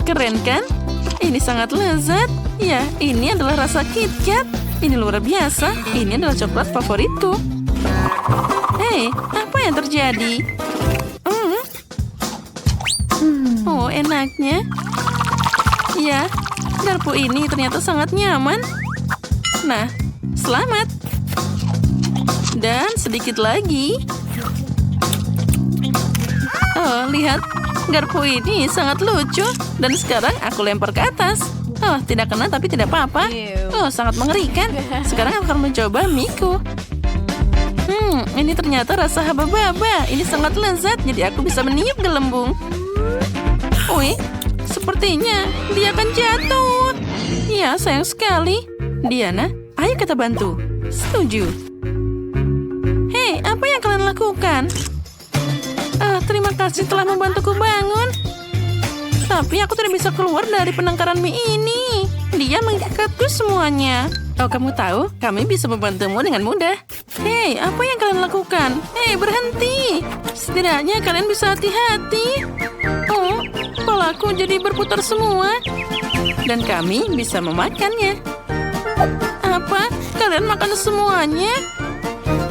Keren kan? Ini sangat lezat. Ya, ini adalah rasa KitKat. Ini luar biasa. Ini adalah coklat favoritku. Hei, apa yang terjadi? Oh, enaknya. Ya, garpu ini ternyata sangat nyaman. Nah, selamat. Dan sedikit lagi. Oh, lihat. Garpu ini sangat lucu. Dan sekarang aku lempar ke atas. Oh, tidak kena tapi tidak apa-apa. Oh, sangat mengerikan. Sekarang aku akan mencoba miku. Ini ternyata rasa haba-baba. Ini sangat lezat, jadi aku bisa meniup gelembung. Wih, sepertinya dia akan jatuh. Ya, sayang sekali. Diana, ayo kita bantu. Setuju. Hei, apa yang kalian lakukan? Terima kasih telah membantuku bangun. Tapi aku tidak bisa keluar dari penangkaran mie ini. Dia mengikatku semuanya. Oh, kamu tahu, kami bisa membantumu dengan mudah. Hei, apa yang kalian lakukan? Hei, berhenti. Setidaknya kalian bisa hati-hati. Oh, kepalaku jadi berputar semua. Dan kami bisa memakannya. Apa? Kalian makan semuanya?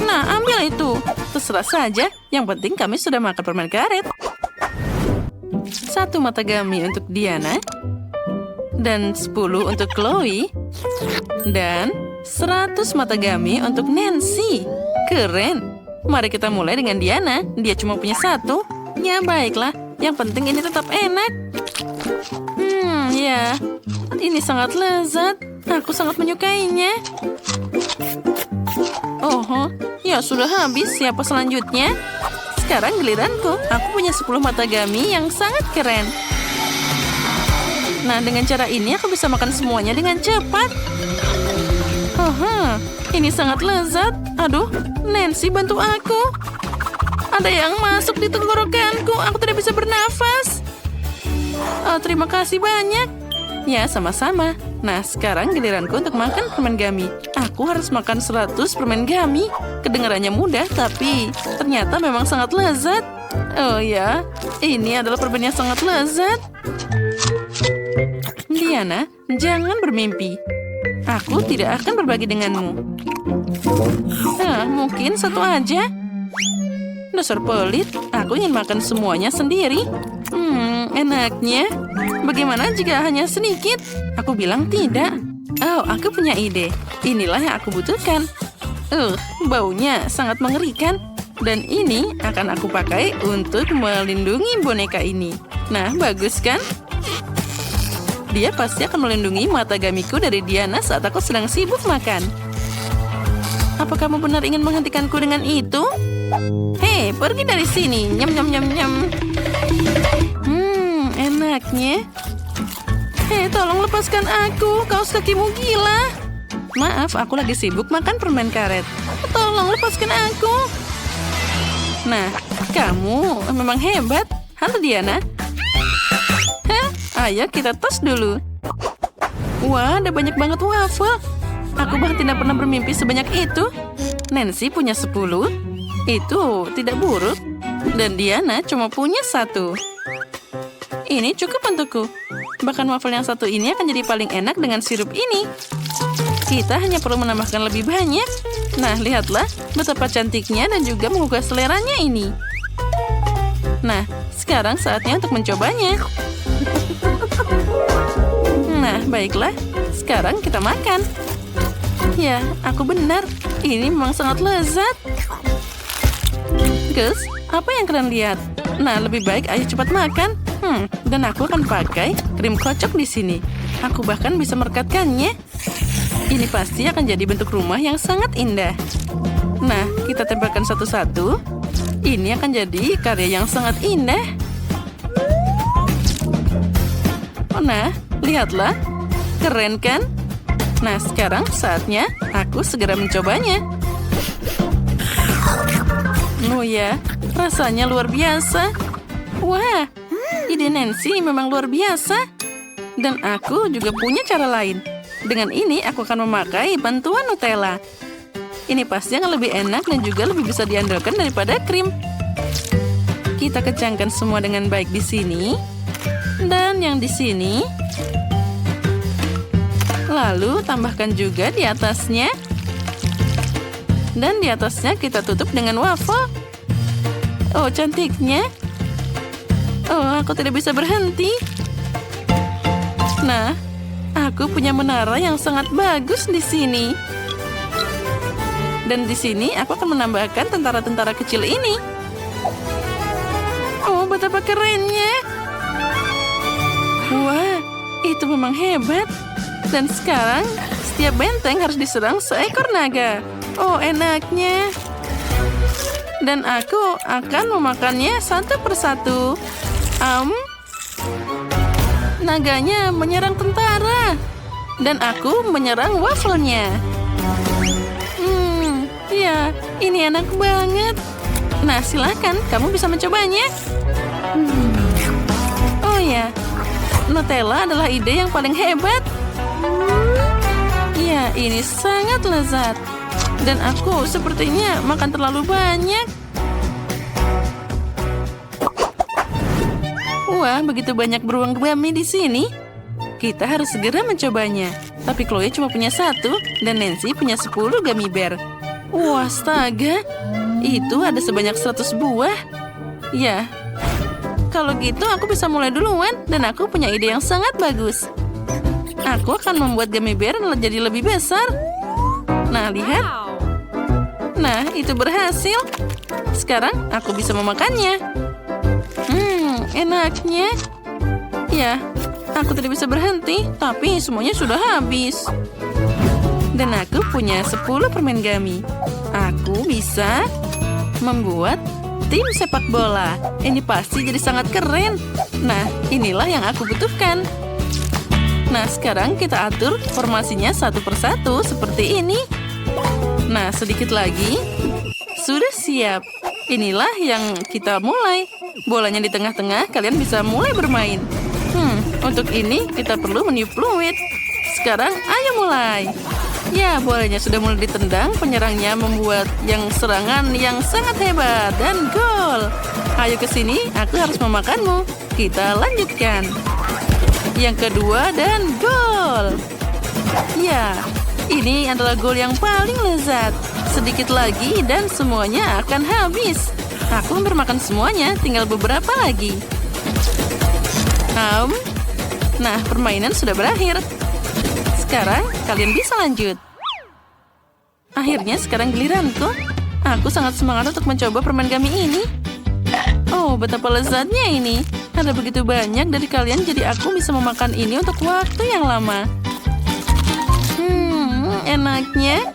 Nah, ambil itu. Terserah saja. Yang penting kami sudah makan permen karet. 1 mata gami untuk Diana. Dan 10 untuk Chloe. Dan 100 mata gami untuk Nancy. Keren. Mari kita mulai dengan Diana. Dia cuma punya 1. Ya, baiklah. Yang penting ini tetap enak. Ya. Ini sangat lezat. Aku sangat menyukainya. Oh, ya sudah habis. Siapa selanjutnya? Sekarang giliranku. Aku punya 10 mata gami yang sangat keren. Nah, dengan cara ini aku bisa makan semuanya dengan cepat. Ini sangat lezat. Aduh, Nancy, bantu aku. Ada yang masuk di tenggorokanku. Aku tidak bisa bernafas. Oh, terima kasih banyak. Ya, sama-sama. Nah, sekarang giliranku untuk makan permen gami. Aku harus makan 100 permen gami. Kedengarannya mudah, tapi ternyata memang sangat lezat. Oh ya, ini adalah permen yang sangat lezat. Diana, jangan bermimpi. Aku tidak akan berbagi denganmu. Mungkin 1 aja. Dasar pelit, aku ingin makan semuanya sendiri. Enaknya. Bagaimana jika hanya sedikit? Aku bilang tidak. Oh, aku punya ide. Inilah yang aku butuhkan. Baunya sangat mengerikan. Dan ini akan aku pakai untuk melindungi boneka ini. Nah, bagus kan? Dia pasti akan melindungi mata gamiku dari Diana saat aku sedang sibuk makan. Apa kamu benar ingin menghentikanku dengan itu? Hei, pergi dari sini. Nyam, nyam, nyam, nyam. Enaknya. Hei, tolong lepaskan aku. Kaos kakimu gila. Maaf, aku lagi sibuk makan permen karet. Tolong lepaskan aku. Nah, kamu memang hebat. Halo, Diana. Ayo kita tos dulu. Wah, ada banyak banget waffle. Aku bahkan tidak pernah bermimpi sebanyak itu. Nancy punya 10. Itu tidak buruk. Dan Diana cuma punya 1. Ini cukup untukku. Bahkan waffle yang satu ini akan jadi paling enak dengan sirup ini. Kita hanya perlu menambahkan lebih banyak. Nah, lihatlah betapa cantiknya dan juga menggugah seleranya ini. Nah, sekarang saatnya untuk mencobanya. Nah, baiklah. Sekarang kita makan. Ya, aku benar. Ini memang sangat lezat. Gus, apa yang kalian lihat? Nah, lebih baik ayo cepat makan. Dan aku akan pakai krim kocok di sini. Aku bahkan bisa merekatkannya. Ini pasti akan jadi bentuk rumah yang sangat indah. Nah, kita tempelkan satu-satu. Ini akan jadi karya yang sangat indah. Nah, lihatlah. Keren kan? Nah, sekarang saatnya aku segera mencobanya. Oh ya, rasanya luar biasa. Wah, ide Nancy memang luar biasa. Dan aku juga punya cara lain. Dengan ini aku akan memakai bantuan Nutella. Ini pasti akan lebih enak dan juga lebih bisa diandalkan daripada krim. Kita kecangkan semua dengan baik di sini. Dan yang di sini. Lalu tambahkan juga di atasnya. Dan di atasnya kita tutup dengan waffle. Oh, cantiknya. Oh, aku tidak bisa berhenti. Nah, aku punya menara yang sangat bagus di sini. Dan di sini aku akan menambahkan tentara-tentara kecil ini. Oh, betapa kerennya. Wah, itu memang hebat. Dan sekarang, setiap benteng harus diserang seekor naga. Oh, enaknya. Dan aku akan memakannya satu persatu. Naganya menyerang tentara. Dan aku menyerang waffle-nya. Ya, ini enak banget. Nah, silakan, kamu bisa mencobanya. Oh ya, Nutella adalah ide yang paling hebat. Ya, ini sangat lezat. Dan aku sepertinya makan terlalu banyak. Wah, begitu banyak beruang gummy di sini. Kita harus segera mencobanya. Tapi Chloe cuma punya 1 dan Nancy punya 10 gummy bear. Wah, astaga. Itu ada sebanyak 100 buah. Ya, kalau gitu aku bisa mulai duluan dan aku punya ide yang sangat bagus. Aku akan membuat gummy bear jadi lebih besar. Nah, lihat. Nah, itu berhasil. Sekarang aku bisa memakannya. Enaknya. Ya, aku tidak bisa berhenti, tapi semuanya sudah habis. Dan aku punya 10 permen gummy. Aku bisa membuat tim sepak bola. Ini pasti jadi sangat keren. Nah, inilah yang aku butuhkan. Nah, sekarang kita atur formasinya satu persatu seperti ini. Nah, sedikit lagi. Sudah siap. Inilah yang kita mulai. Bolanya di tengah-tengah, kalian bisa mulai bermain. Untuk ini kita perlu meniup fluid. Sekarang, ayo mulai. Ya, bolanya sudah mulai ditendang. Penyerangnya membuat yang serangan yang sangat hebat. Dan gol. Ayo ke sini, aku harus memakanmu. Kita lanjutkan. Yang kedua dan gol. Ya, ini adalah gol yang paling lezat. Sedikit lagi dan semuanya akan habis. Aku hampir makan semuanya, tinggal beberapa lagi. Nah, permainan sudah berakhir. Sekarang kalian bisa lanjut. Akhirnya sekarang giliranku. Aku sangat semangat untuk mencoba permen gummy ini. Oh, betapa lezatnya ini. Ada begitu banyak dari kalian, jadi aku bisa memakan ini untuk waktu yang lama. Enaknya.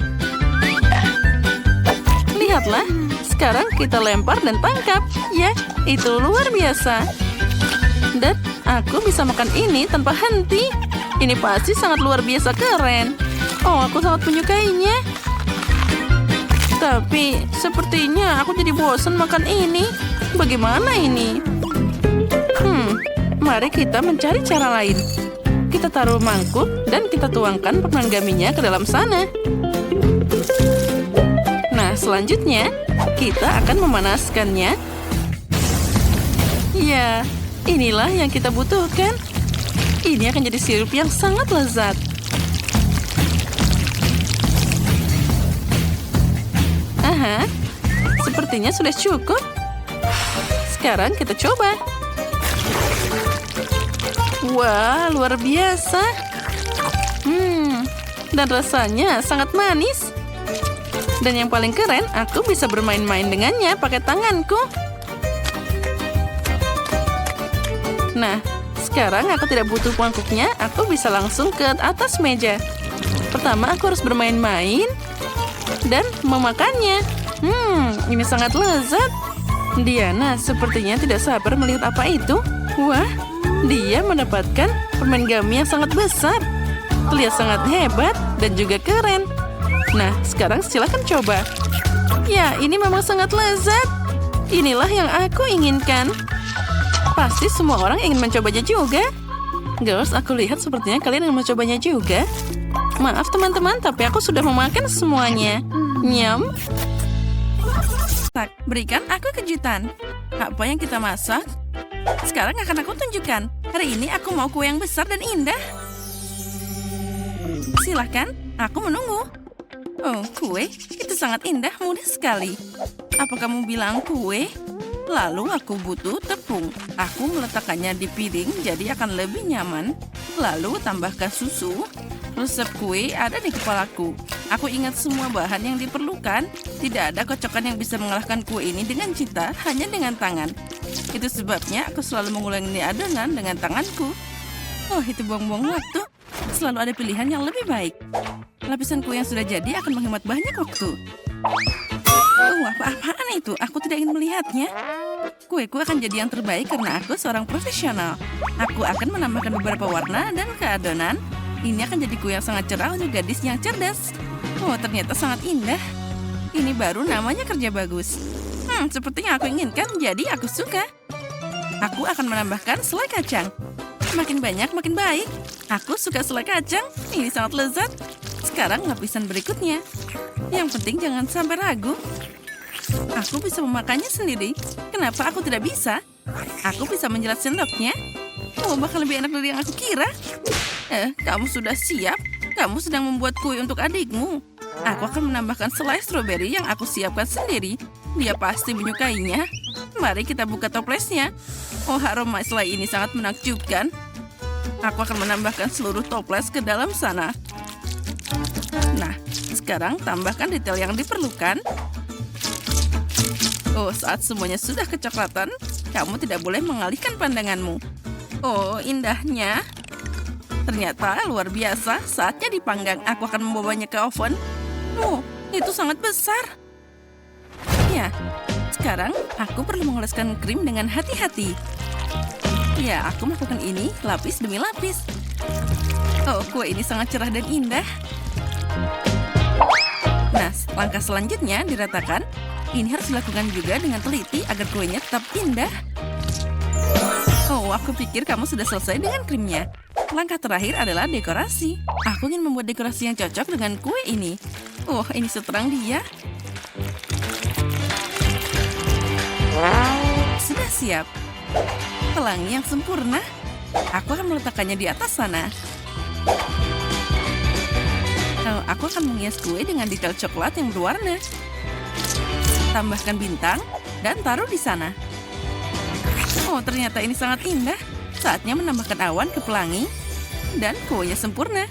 Lihatlah, sekarang kita lempar dan tangkap. Ya, itu luar biasa. Dan aku bisa makan ini tanpa henti. Ini pasti sangat luar biasa keren. Oh, aku sangat menyukainya. Tapi, sepertinya aku jadi bosan makan ini. Bagaimana ini? Mari kita mencari cara lain. Kita taruh mangkuk dan kita tuangkan permen gummy-nya ke dalam sana. Nah, selanjutnya kita akan memanaskannya. Ya, inilah yang kita butuhkan. Ini akan jadi sirup yang sangat lezat. Aha, sepertinya sudah cukup. Sekarang kita coba. Wah, luar biasa. Dan rasanya sangat manis. Dan yang paling keren, aku bisa bermain-main dengannya pakai tanganku. Nah, sekarang aku tidak butuh mangkuknya, aku bisa langsung ke atas meja. Pertama, aku harus bermain-main dan memakannya. Ini sangat lezat. Diana sepertinya tidak sabar melihat apa itu. Wah, dia mendapatkan permen gummy yang sangat besar. Terlihat sangat hebat dan juga keren. Nah, sekarang silakan coba. Ya, ini memang sangat lezat. Inilah yang aku inginkan. Pasti semua orang ingin mencobanya juga. Girls, aku lihat sepertinya kalian ingin mencobanya juga. Maaf teman-teman, tapi aku sudah memakan semuanya. Nyam. Tak, berikan aku kejutan. Apa yang kita masak? Sekarang akan aku tunjukkan. Hari ini aku mau kue yang besar dan indah. Silahkan, aku menunggu. Oh, kue? Itu sangat indah, mudah sekali. Apa kamu bilang kue? Lalu aku butuh tepung. Aku meletakkannya di piring jadi akan lebih nyaman. Lalu tambahkan susu. Resep kue ada di kepalaku. Aku ingat semua bahan yang diperlukan. Tidak ada kocokan yang bisa mengalahkan kue ini dengan cinta, hanya dengan tangan. Itu sebabnya aku selalu mengulangi adonan dengan tanganku. Oh, itu buang-buang waktu. Selalu ada pilihan yang lebih baik. Lapisan kue yang sudah jadi akan menghemat banyak waktu. Oh, apa-apaan itu? Aku tidak ingin melihatnya. Kueku akan jadi yang terbaik karena aku seorang profesional. Aku akan menambahkan beberapa warna dan ke adonan. Ini akan jadi kue yang sangat cerah untuk gadis yang cerdas. Oh, ternyata sangat indah. Ini baru namanya kerja bagus. Seperti yang aku inginkan, jadi aku suka. Aku akan menambahkan selai kacang. Makin banyak, makin baik. Aku suka selai kacang. Ini sangat lezat. Sekarang lapisan berikutnya. Yang penting jangan sampai ragu. Aku bisa memakannya sendiri. Kenapa aku tidak bisa? Aku bisa menjelat sendoknya. Oh, bahkan lebih enak dari yang aku kira. Kamu sudah siap? Kamu sedang membuat kue untuk adikmu. Aku akan menambahkan selai stroberi yang aku siapkan sendiri. Dia pasti menyukainya. Mari kita buka toplesnya. Oh, aroma selai ini sangat menakjubkan. Aku akan menambahkan seluruh toples ke dalam sana. Nah, sekarang tambahkan detail yang diperlukan. Oh, saat semuanya sudah kecoklatan, kamu tidak boleh mengalihkan pandanganmu. Oh, indahnya. Ternyata luar biasa. Saatnya dipanggang. Aku akan membawanya ke oven. Oh, itu sangat besar. Ya, sekarang aku perlu mengoleskan krim dengan hati-hati. Ya, aku melakukan ini lapis demi lapis. Oh, kue ini sangat cerah dan indah. Nah, langkah selanjutnya diratakan. Ini harus dilakukan juga dengan teliti agar kuenya tetap indah. Oh, aku pikir kamu sudah selesai dengan krimnya. Langkah terakhir adalah dekorasi. Aku ingin membuat dekorasi yang cocok dengan kue ini. Oh, ini seterang dia. Sudah siap. Pelangi yang sempurna. Aku akan meletakkannya di atas sana. Oh, aku akan menghias kue dengan detail coklat yang berwarna. Tambahkan bintang dan taruh di sana. Oh, ternyata ini sangat indah. Saatnya menambahkan awan ke pelangi dan kuenya sempurna.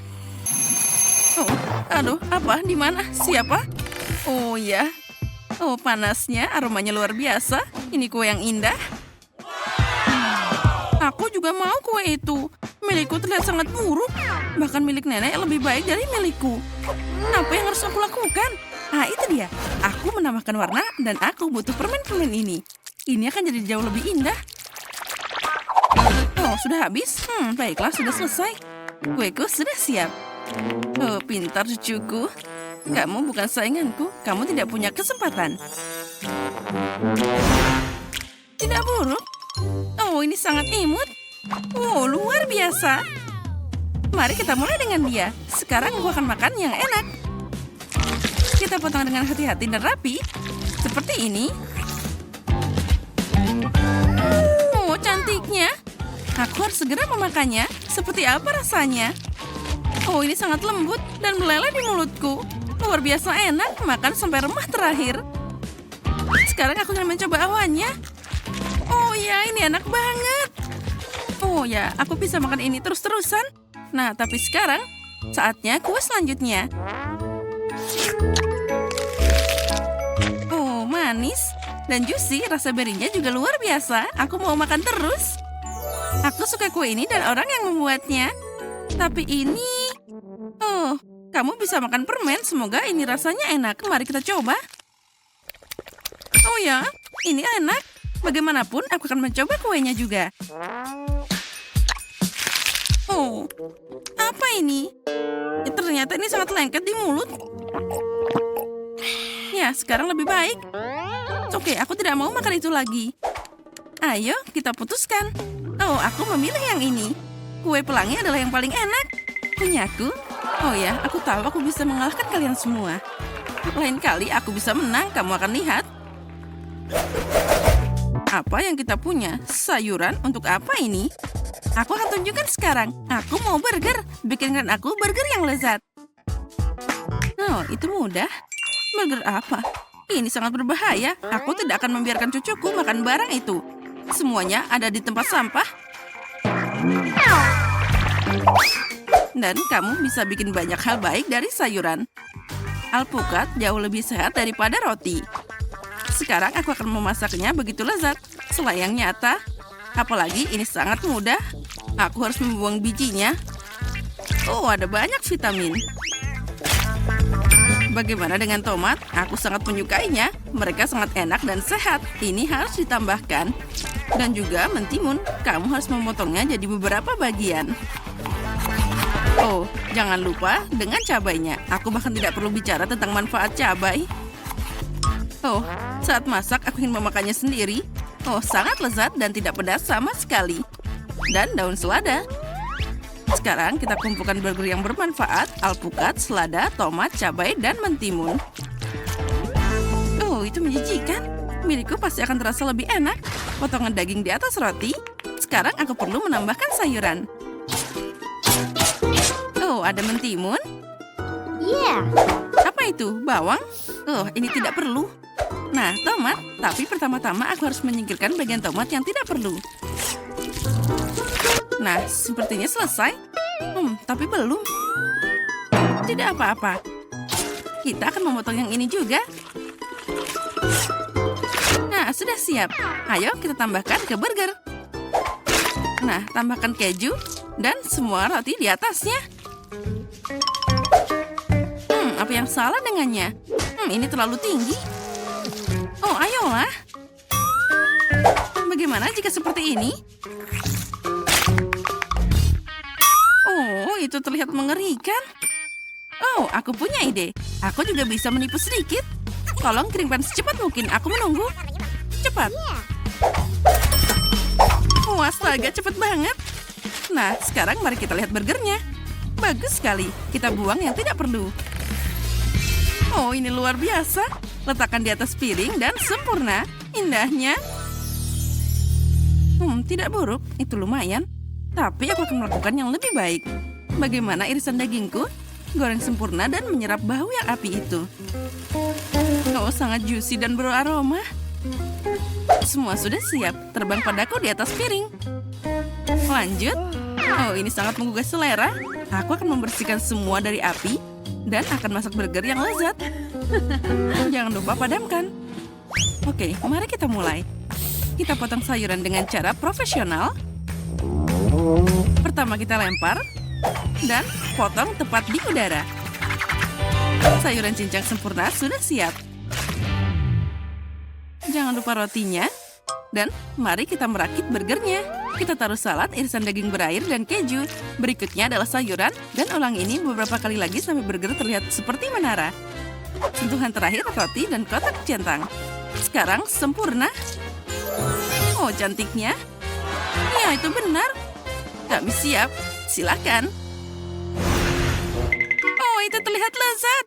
Oh, aduh, apa? Di mana? Siapa? Oh ya. Oh, panasnya, aromanya luar biasa. Ini kue yang indah. Aku juga mau kue itu. Milikku terlihat sangat buruk. Bahkan milik nenek lebih baik dari milikku. Apa yang harus aku lakukan? Ah, itu dia. Aku menambahkan warna dan aku butuh permen-permen ini. Ini akan jadi jauh lebih indah. Oh, sudah habis? Baiklah, sudah selesai. Kueku sudah siap. Oh, pintar cucuku. Kamu bukan sainganku. Kamu tidak punya kesempatan. Tidak buruk. Oh, ini sangat imut. Oh, luar biasa. Mari kita mulai dengan dia. Sekarang aku akan makan yang enak. Kita potong dengan hati-hati dan rapi. Seperti ini. Oh, cantiknya. Aku harus segera memakannya. Seperti apa rasanya? Oh, ini sangat lembut dan meleleh di mulutku. Luar biasa enak, makan sampai remah terakhir. Sekarang aku akan mencoba awannya. Oh ya, ini enak banget. Oh ya, aku bisa makan ini terus-terusan. Nah, tapi sekarang saatnya kue selanjutnya. Oh, manis dan juicy, rasa berinya juga luar biasa. Aku mau makan terus. Aku suka kue ini dan orang yang membuatnya. Tapi ini... Oh, kamu bisa makan permen. Semoga ini rasanya enak. Mari kita coba. Oh ya, ini enak. Bagaimanapun, aku akan mencoba kuenya juga. Oh, apa ini? Ya, ternyata ini sangat lengket di mulut. Ya, sekarang lebih baik. Oke, aku tidak mau makan itu lagi. Ayo, kita putuskan. Oh, aku memilih yang ini. Kue pelangi adalah yang paling enak. Punyaku. Oh ya, aku tahu aku bisa mengalahkan kalian semua. Lain kali aku bisa menang, kamu akan lihat. Apa yang kita punya? Sayuran untuk apa ini? Aku akan tunjukkan sekarang. Aku mau burger. Bikinkan aku burger yang lezat. Oh, itu mudah. Burger apa? Ini sangat berbahaya. Aku tidak akan membiarkan cucuku makan barang itu. Semuanya ada di tempat sampah. Dan kamu bisa bikin banyak hal baik dari sayuran. Alpukat jauh lebih sehat daripada roti. Sekarang aku akan memasaknya begitu lezat. Selayang nyata. Apalagi ini sangat mudah. Aku harus membuang bijinya. Oh, ada banyak vitamin. Bagaimana dengan tomat? Aku sangat menyukainya. Mereka sangat enak dan sehat. Ini harus ditambahkan. Dan juga mentimun. Kamu harus memotongnya jadi beberapa bagian. Oh, jangan lupa dengan cabainya. Aku bahkan tidak perlu bicara tentang manfaat cabai. Oh, saat masak aku ingin memakannya sendiri. Oh, sangat lezat dan tidak pedas sama sekali. Dan daun selada. Sekarang kita kumpulkan burger yang bermanfaat, alpukat, selada, tomat, cabai, dan mentimun. Oh, itu menjijikan. Milikku pasti akan terasa lebih enak. Potongan daging di atas roti. Sekarang aku perlu menambahkan sayuran. Oh, ada mentimun. Apa itu? Bawang? Oh, ini tidak perlu. Nah, tomat. Tapi pertama-tama aku harus menyingkirkan bagian tomat yang tidak perlu. Nah, sepertinya selesai. Tapi belum. Tidak apa-apa. Kita akan memotong yang ini juga. Nah, sudah siap. Ayo kita tambahkan ke burger. Nah, tambahkan keju dan semua roti di atasnya. Apa yang salah dengannya? Ini terlalu tinggi. Oh, ayolah. Bagaimana jika seperti ini? Oh, itu terlihat mengerikan. Oh, aku punya ide. Aku juga bisa menipu sedikit. Tolong kirimkan secepat mungkin. Aku menunggu. Cepat. Oh, astaga, cepat banget. Nah, sekarang mari kita lihat burgernya. Bagus sekali. Kita buang yang tidak perlu. Oh, ini luar biasa. Letakkan di atas piring dan sempurna. Indahnya. Tidak buruk. Itu lumayan. Tapi aku akan melakukan yang lebih baik. Bagaimana irisan dagingku? Goreng sempurna dan menyerap bau yang api itu. Oh, sangat juicy dan beraroma. Semua sudah siap. Terbang padaku di atas piring. Lanjut. Oh, ini sangat menggugah selera. Aku akan membersihkan semua dari api. dan akan masak burger yang lezat. Jangan lupa padamkan. Oke, mari kita mulai. Kita potong sayuran dengan cara profesional. Pertama kita lempar dan potong tepat di udara. Sayuran cincang sempurna sudah siap. Jangan lupa rotinya. Dan mari kita merakit burgernya. Kita taruh salad, irisan daging berair, dan keju. Berikutnya adalah sayuran, dan ulang ini beberapa kali lagi sampai burger terlihat seperti menara. Sentuhan terakhir roti dan kotak centang. Sekarang sempurna. Oh, cantiknya. Ya, itu benar. Kami siap. Silakan. Oh, itu terlihat lezat.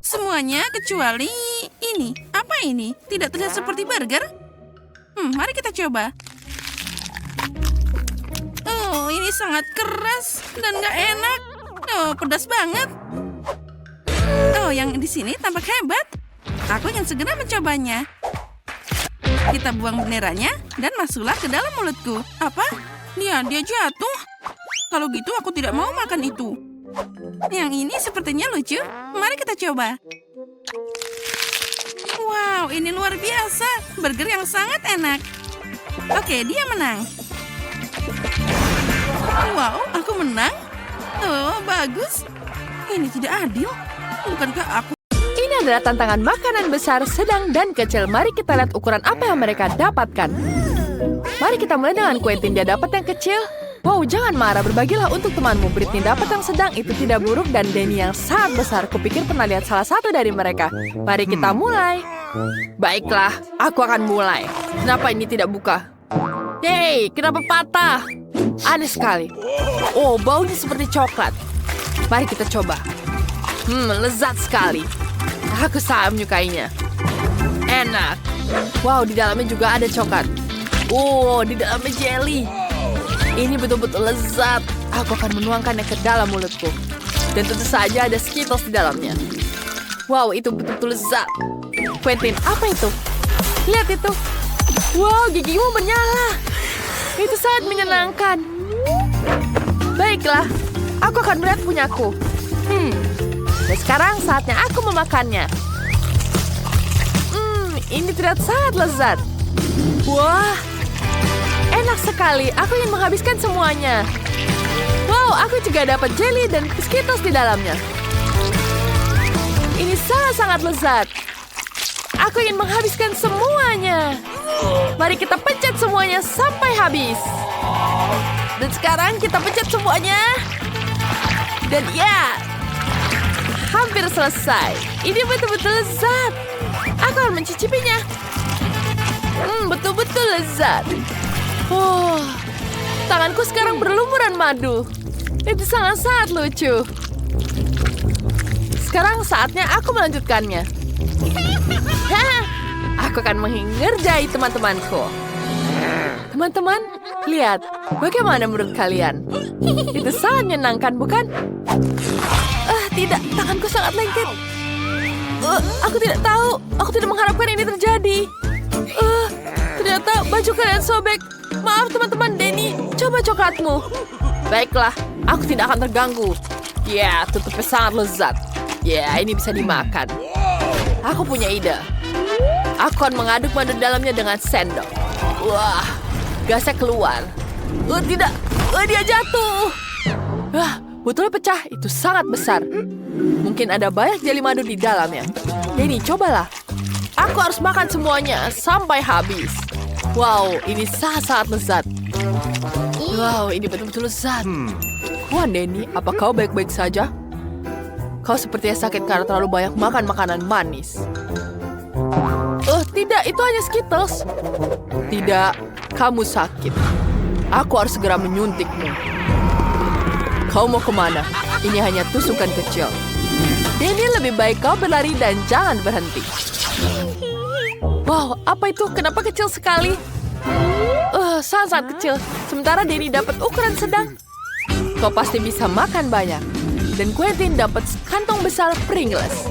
Semuanya kecuali ini. Apa ini? Tidak terlihat seperti burger. Mari kita coba. Oh, ini sangat keras dan nggak enak. Oh, pedas banget. Oh, yang di sini tampak hebat. Aku ingin segera mencobanya. Kita buang benderanya dan masuklah ke dalam mulutku. Apa? Dia jatuh. Kalau gitu aku tidak mau makan itu. Yang ini sepertinya lucu. Mari kita coba. Wow, ini luar biasa. Burger yang sangat enak. Oke, dia menang. Wow, aku menang. Oh, bagus. Ini tidak adil. Bukankah aku... Ini adalah tantangan makanan besar, sedang, dan kecil. Mari kita lihat ukuran apa yang mereka dapatkan. Mari kita mulai dengan Quentin. Dia dapat yang kecil. Wow, jangan marah. Berbagilah untuk temanmu. Britney dapat yang sedang. Itu tidak buruk. Dan Denny yang sangat besar. Kupikir pernah lihat salah satu dari mereka. Mari kita mulai. Baiklah, aku akan mulai. Kenapa ini tidak buka? Hey, kenapa patah? Aneh sekali. Oh, baunya seperti coklat. Mari kita coba. Lezat sekali. Aku sangat menyukainya. Enak. Wow, di dalamnya juga ada coklat. Oh, di dalamnya jelly. Ini betul-betul lezat. Aku akan menuangkannya ke dalam mulutku. Dan tentu saja ada Skittles di dalamnya. Wow, itu betul-betul lezat. Quentin, apa itu? Lihat itu. Wow, gigimu menyala. Itu sangat menyenangkan. Baiklah, aku akan melihat punyaku. Dan sekarang saatnya aku memakannya. Ini terlihat sangat lezat. Wah, enak sekali. Aku ingin menghabiskan semuanya. Wow, aku juga dapat jelly dan Skittles di dalamnya. Ini sangat-sangat lezat. Aku ingin menghabiskan semuanya. Mari kita pencet semuanya sampai habis. Dan sekarang kita pencet semuanya. Dan ya, hampir selesai. Ini betul-betul lezat. Aku akan mencicipinya. Betul-betul lezat. Oh, tanganku sekarang berlumuran madu. Itu sangat-sangat lucu. Sekarang saatnya aku melanjutkannya. Aku akan mengerjai teman-temanku. Teman-teman, lihat. Bagaimana menurut kalian? Itu sangat menyenangkan, bukan? Tidak. Tanganku sangat lengket. Aku tidak tahu. Aku tidak mengharapkan ini terjadi. Ternyata baju kalian sobek. Maaf, teman-teman. Denny, coba coklatmu. Baiklah, aku tidak akan terganggu. Ya, tutupnya sangat lezat. Ya, ini bisa dimakan. Aku punya ide. Aku akan mengaduk madu dalamnya dengan sendok. Wah, gasnya keluar. Tidak. Dia jatuh. Botolnya pecah. Itu sangat besar. Mungkin ada banyak jeli madu di dalamnya. Denny, cobalah. Aku harus makan semuanya sampai habis. Wow, ini sangat-sangat lezat. Wow, ini betul-betul lezat. Wah, Denny, apa kau baik-baik saja? Kau sepertinya sakit karena terlalu banyak makan makanan manis. Tidak, itu hanya Skittles. Tidak, kamu sakit. Aku harus segera menyuntikmu. Kau mau kemana? Ini hanya tusukan kecil. Denny, lebih baik kau berlari dan jangan berhenti. Wow, apa itu? Kenapa kecil sekali? Sangat-sangat kecil. Sementara Denny dapat ukuran sedang. Kau pasti bisa makan banyak. Dan Quentin dapat kantong besar Pringles.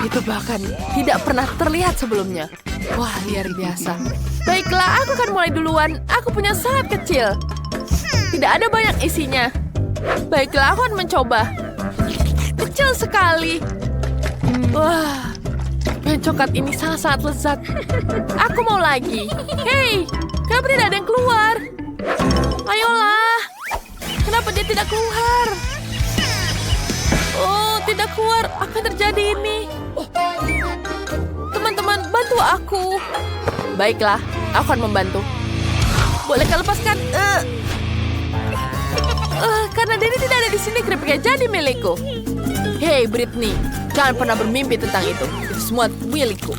Itu bahkan tidak pernah terlihat sebelumnya. Wah, luar biasa. Baiklah, aku akan mulai duluan. Aku punya sangat kecil. Tidak ada banyak isinya. Baiklah, aku akan mencoba. kecil sekali. Wah, kue coklat ini sangat-sangat lezat. Aku mau lagi. Hei, kenapa tidak ada yang keluar? Ayolah. Kenapa dia tidak keluar? Oh, tidak keluar. Apa yang terjadi ini? Teman-teman, bantu aku. Baiklah, aku akan membantu. Bolehkah lepaskan? Karena Denny tidak ada di sini, keripiknya jadi milikku. Hei, Britney, jangan pernah bermimpi tentang itu. Itu semua milikku.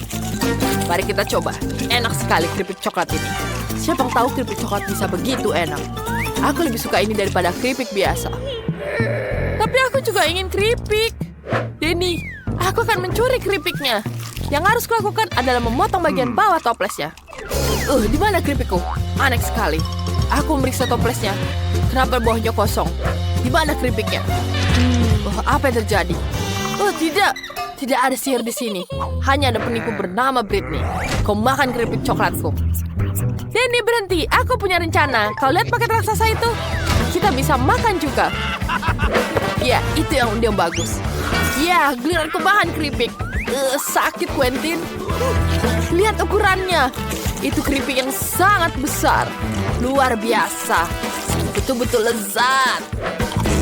Mari kita coba. Enak sekali keripik coklat ini. Siapa yang tahu keripik coklat bisa begitu enak? Aku lebih suka ini daripada keripik biasa. Tapi aku juga ingin keripik. Denny, aku akan mencuri keripiknya. Yang harus kulakukan adalah memotong bagian bawah toplesnya. Di mana keripikku? Aneh sekali. Aku memeriksa toplesnya. Kenapa bawahnya kosong? Di mana keripiknya? Apa yang terjadi? Tidak. Tidak ada sihir di sini. Hanya ada penipu bernama Britney. Kau makan keripik coklatku. Denny, berhenti. Aku punya rencana. Kau lihat paket raksasa itu? Kita bisa makan juga. Ya, itu yang bagus. Ya, giliran kebahan keripik. Sakit, Quentin. Lihat ukurannya. Itu keripik yang sangat besar. Luar biasa. Betul-betul lezat.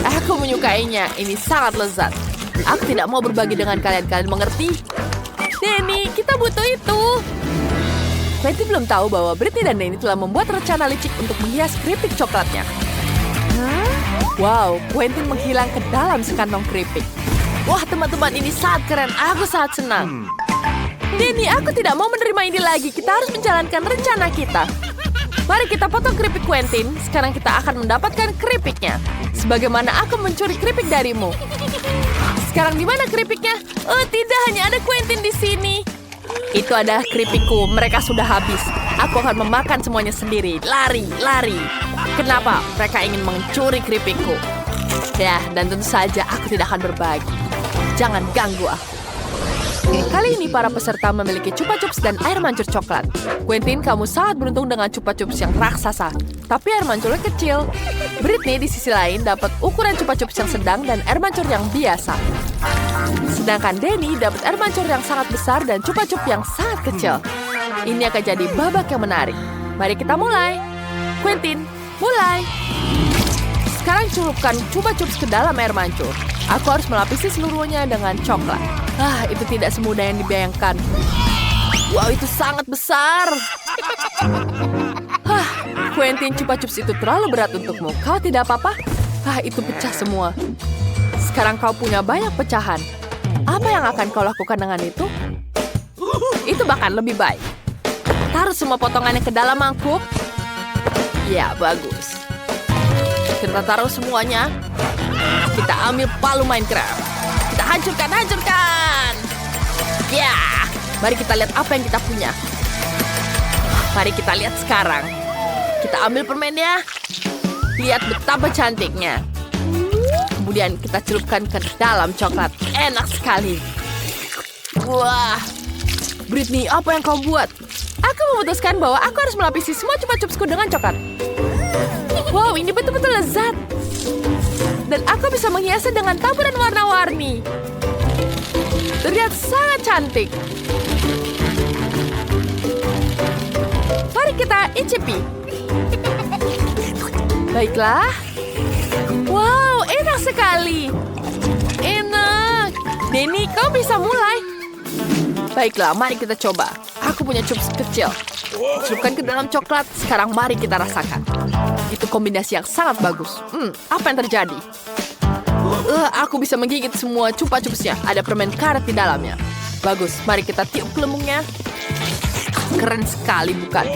Aku menyukainya. Ini sangat lezat. Aku tidak mau berbagi dengan kalian. Kalian mengerti? Denny, kita butuh itu. Quentin belum tahu bahwa Britney dan Denny telah membuat rencana licik untuk menghias keripik coklatnya. Wow, Quentin menghilang ke dalam sekantong keripik. Wah, teman-teman, ini sangat keren. Aku sangat senang. Denny, aku tidak mau menerima ini lagi. Kita harus menjalankan rencana kita. Mari kita potong keripik Quentin. Sekarang kita akan mendapatkan keripiknya. Sebagaimana aku mencuri keripik darimu. Sekarang di mana keripiknya? Tidak, hanya ada Quentin di sini. Itu adalah keripikku. Mereka sudah habis. Aku akan memakan semuanya sendiri. Lari, lari. Kenapa? Mereka ingin mencuri keripikku. Ya, dan tentu saja aku tidak akan berbagi. Jangan ganggu aku. Kali ini para peserta memiliki Chupa Chups dan air mancur coklat. Quentin, kamu sangat beruntung dengan Chupa Chups yang raksasa. Tapi air mancurnya kecil. Britney di sisi lain dapat ukuran Chupa Chups yang sedang dan air mancur yang biasa. Sedangkan Denny dapat air mancur yang sangat besar dan Chupa Chups yang sangat kecil. Ini akan jadi babak yang menarik. Mari kita mulai. Quentin, mulai. Sekarang celupkan Chupa Chups ke dalam air mancur. Aku harus melapisi seluruhnya dengan coklat. Itu tidak semudah yang dibayangkan. Wow, itu sangat besar. Quentin, Chupa Chups itu terlalu berat untukmu. Kau tidak apa-apa? Itu pecah semua. Sekarang kau punya banyak pecahan. Apa yang akan kau lakukan dengan itu? Itu bahkan lebih baik. Taruh semua potongannya ke dalam mangkuk. Ya, bagus. Kita taruh semuanya. Kita ambil palu Minecraft. Kita hancurkan. Ya, mari kita lihat apa yang kita punya. Mari kita lihat sekarang. Kita ambil permennya. Lihat betapa cantiknya. Kemudian kita celupkan ke dalam coklat. Enak sekali. Wah, Britney, apa yang kau buat? Aku memutuskan bahwa aku harus melapisi semua Chupa Chupsku dengan coklat. Wow, ini betul-betul lezat. Dan aku bisa menghiasnya dengan taburan warna-warni. Terlihat sangat cantik. Mari kita icipi. Baiklah. Wow, enak sekali. Enak. Denny, kau bisa mulai. Baiklah, mari kita coba. Aku punya chups kecil. Celupkan ke dalam coklat. Sekarang mari kita rasakan. Itu kombinasi yang sangat bagus. Apa yang terjadi? Aku bisa menggigit semua Chupa Chupsnya. Ada permen karet di dalamnya. Bagus, mari kita tiup gelembungnya. Keren sekali, bukan?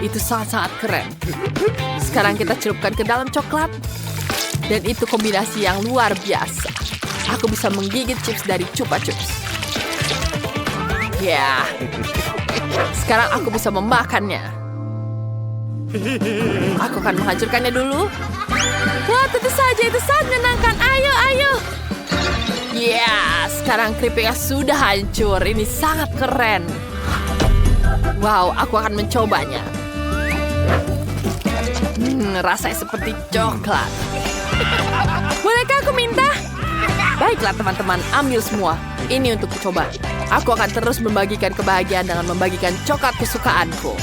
Itu sangat-sangat keren. Sekarang kita celupkan ke dalam coklat. Dan itu kombinasi yang luar biasa. Aku bisa menggigit chips dari Chupa Chups. Ya. Sekarang aku bisa memakannya. Aku akan menghancurkannya dulu. Wah, tentu saja itu sangat menyenangkan. Ayo. Ya, sekarang keripiknya sudah hancur. Ini sangat keren. Wow, aku akan mencobanya. Rasanya seperti coklat. Bolehkah aku minta? Baiklah teman-teman, ambil semua. Ini untuk coba. Aku akan terus membagikan kebahagiaan dengan membagikan coklat kesukaanku.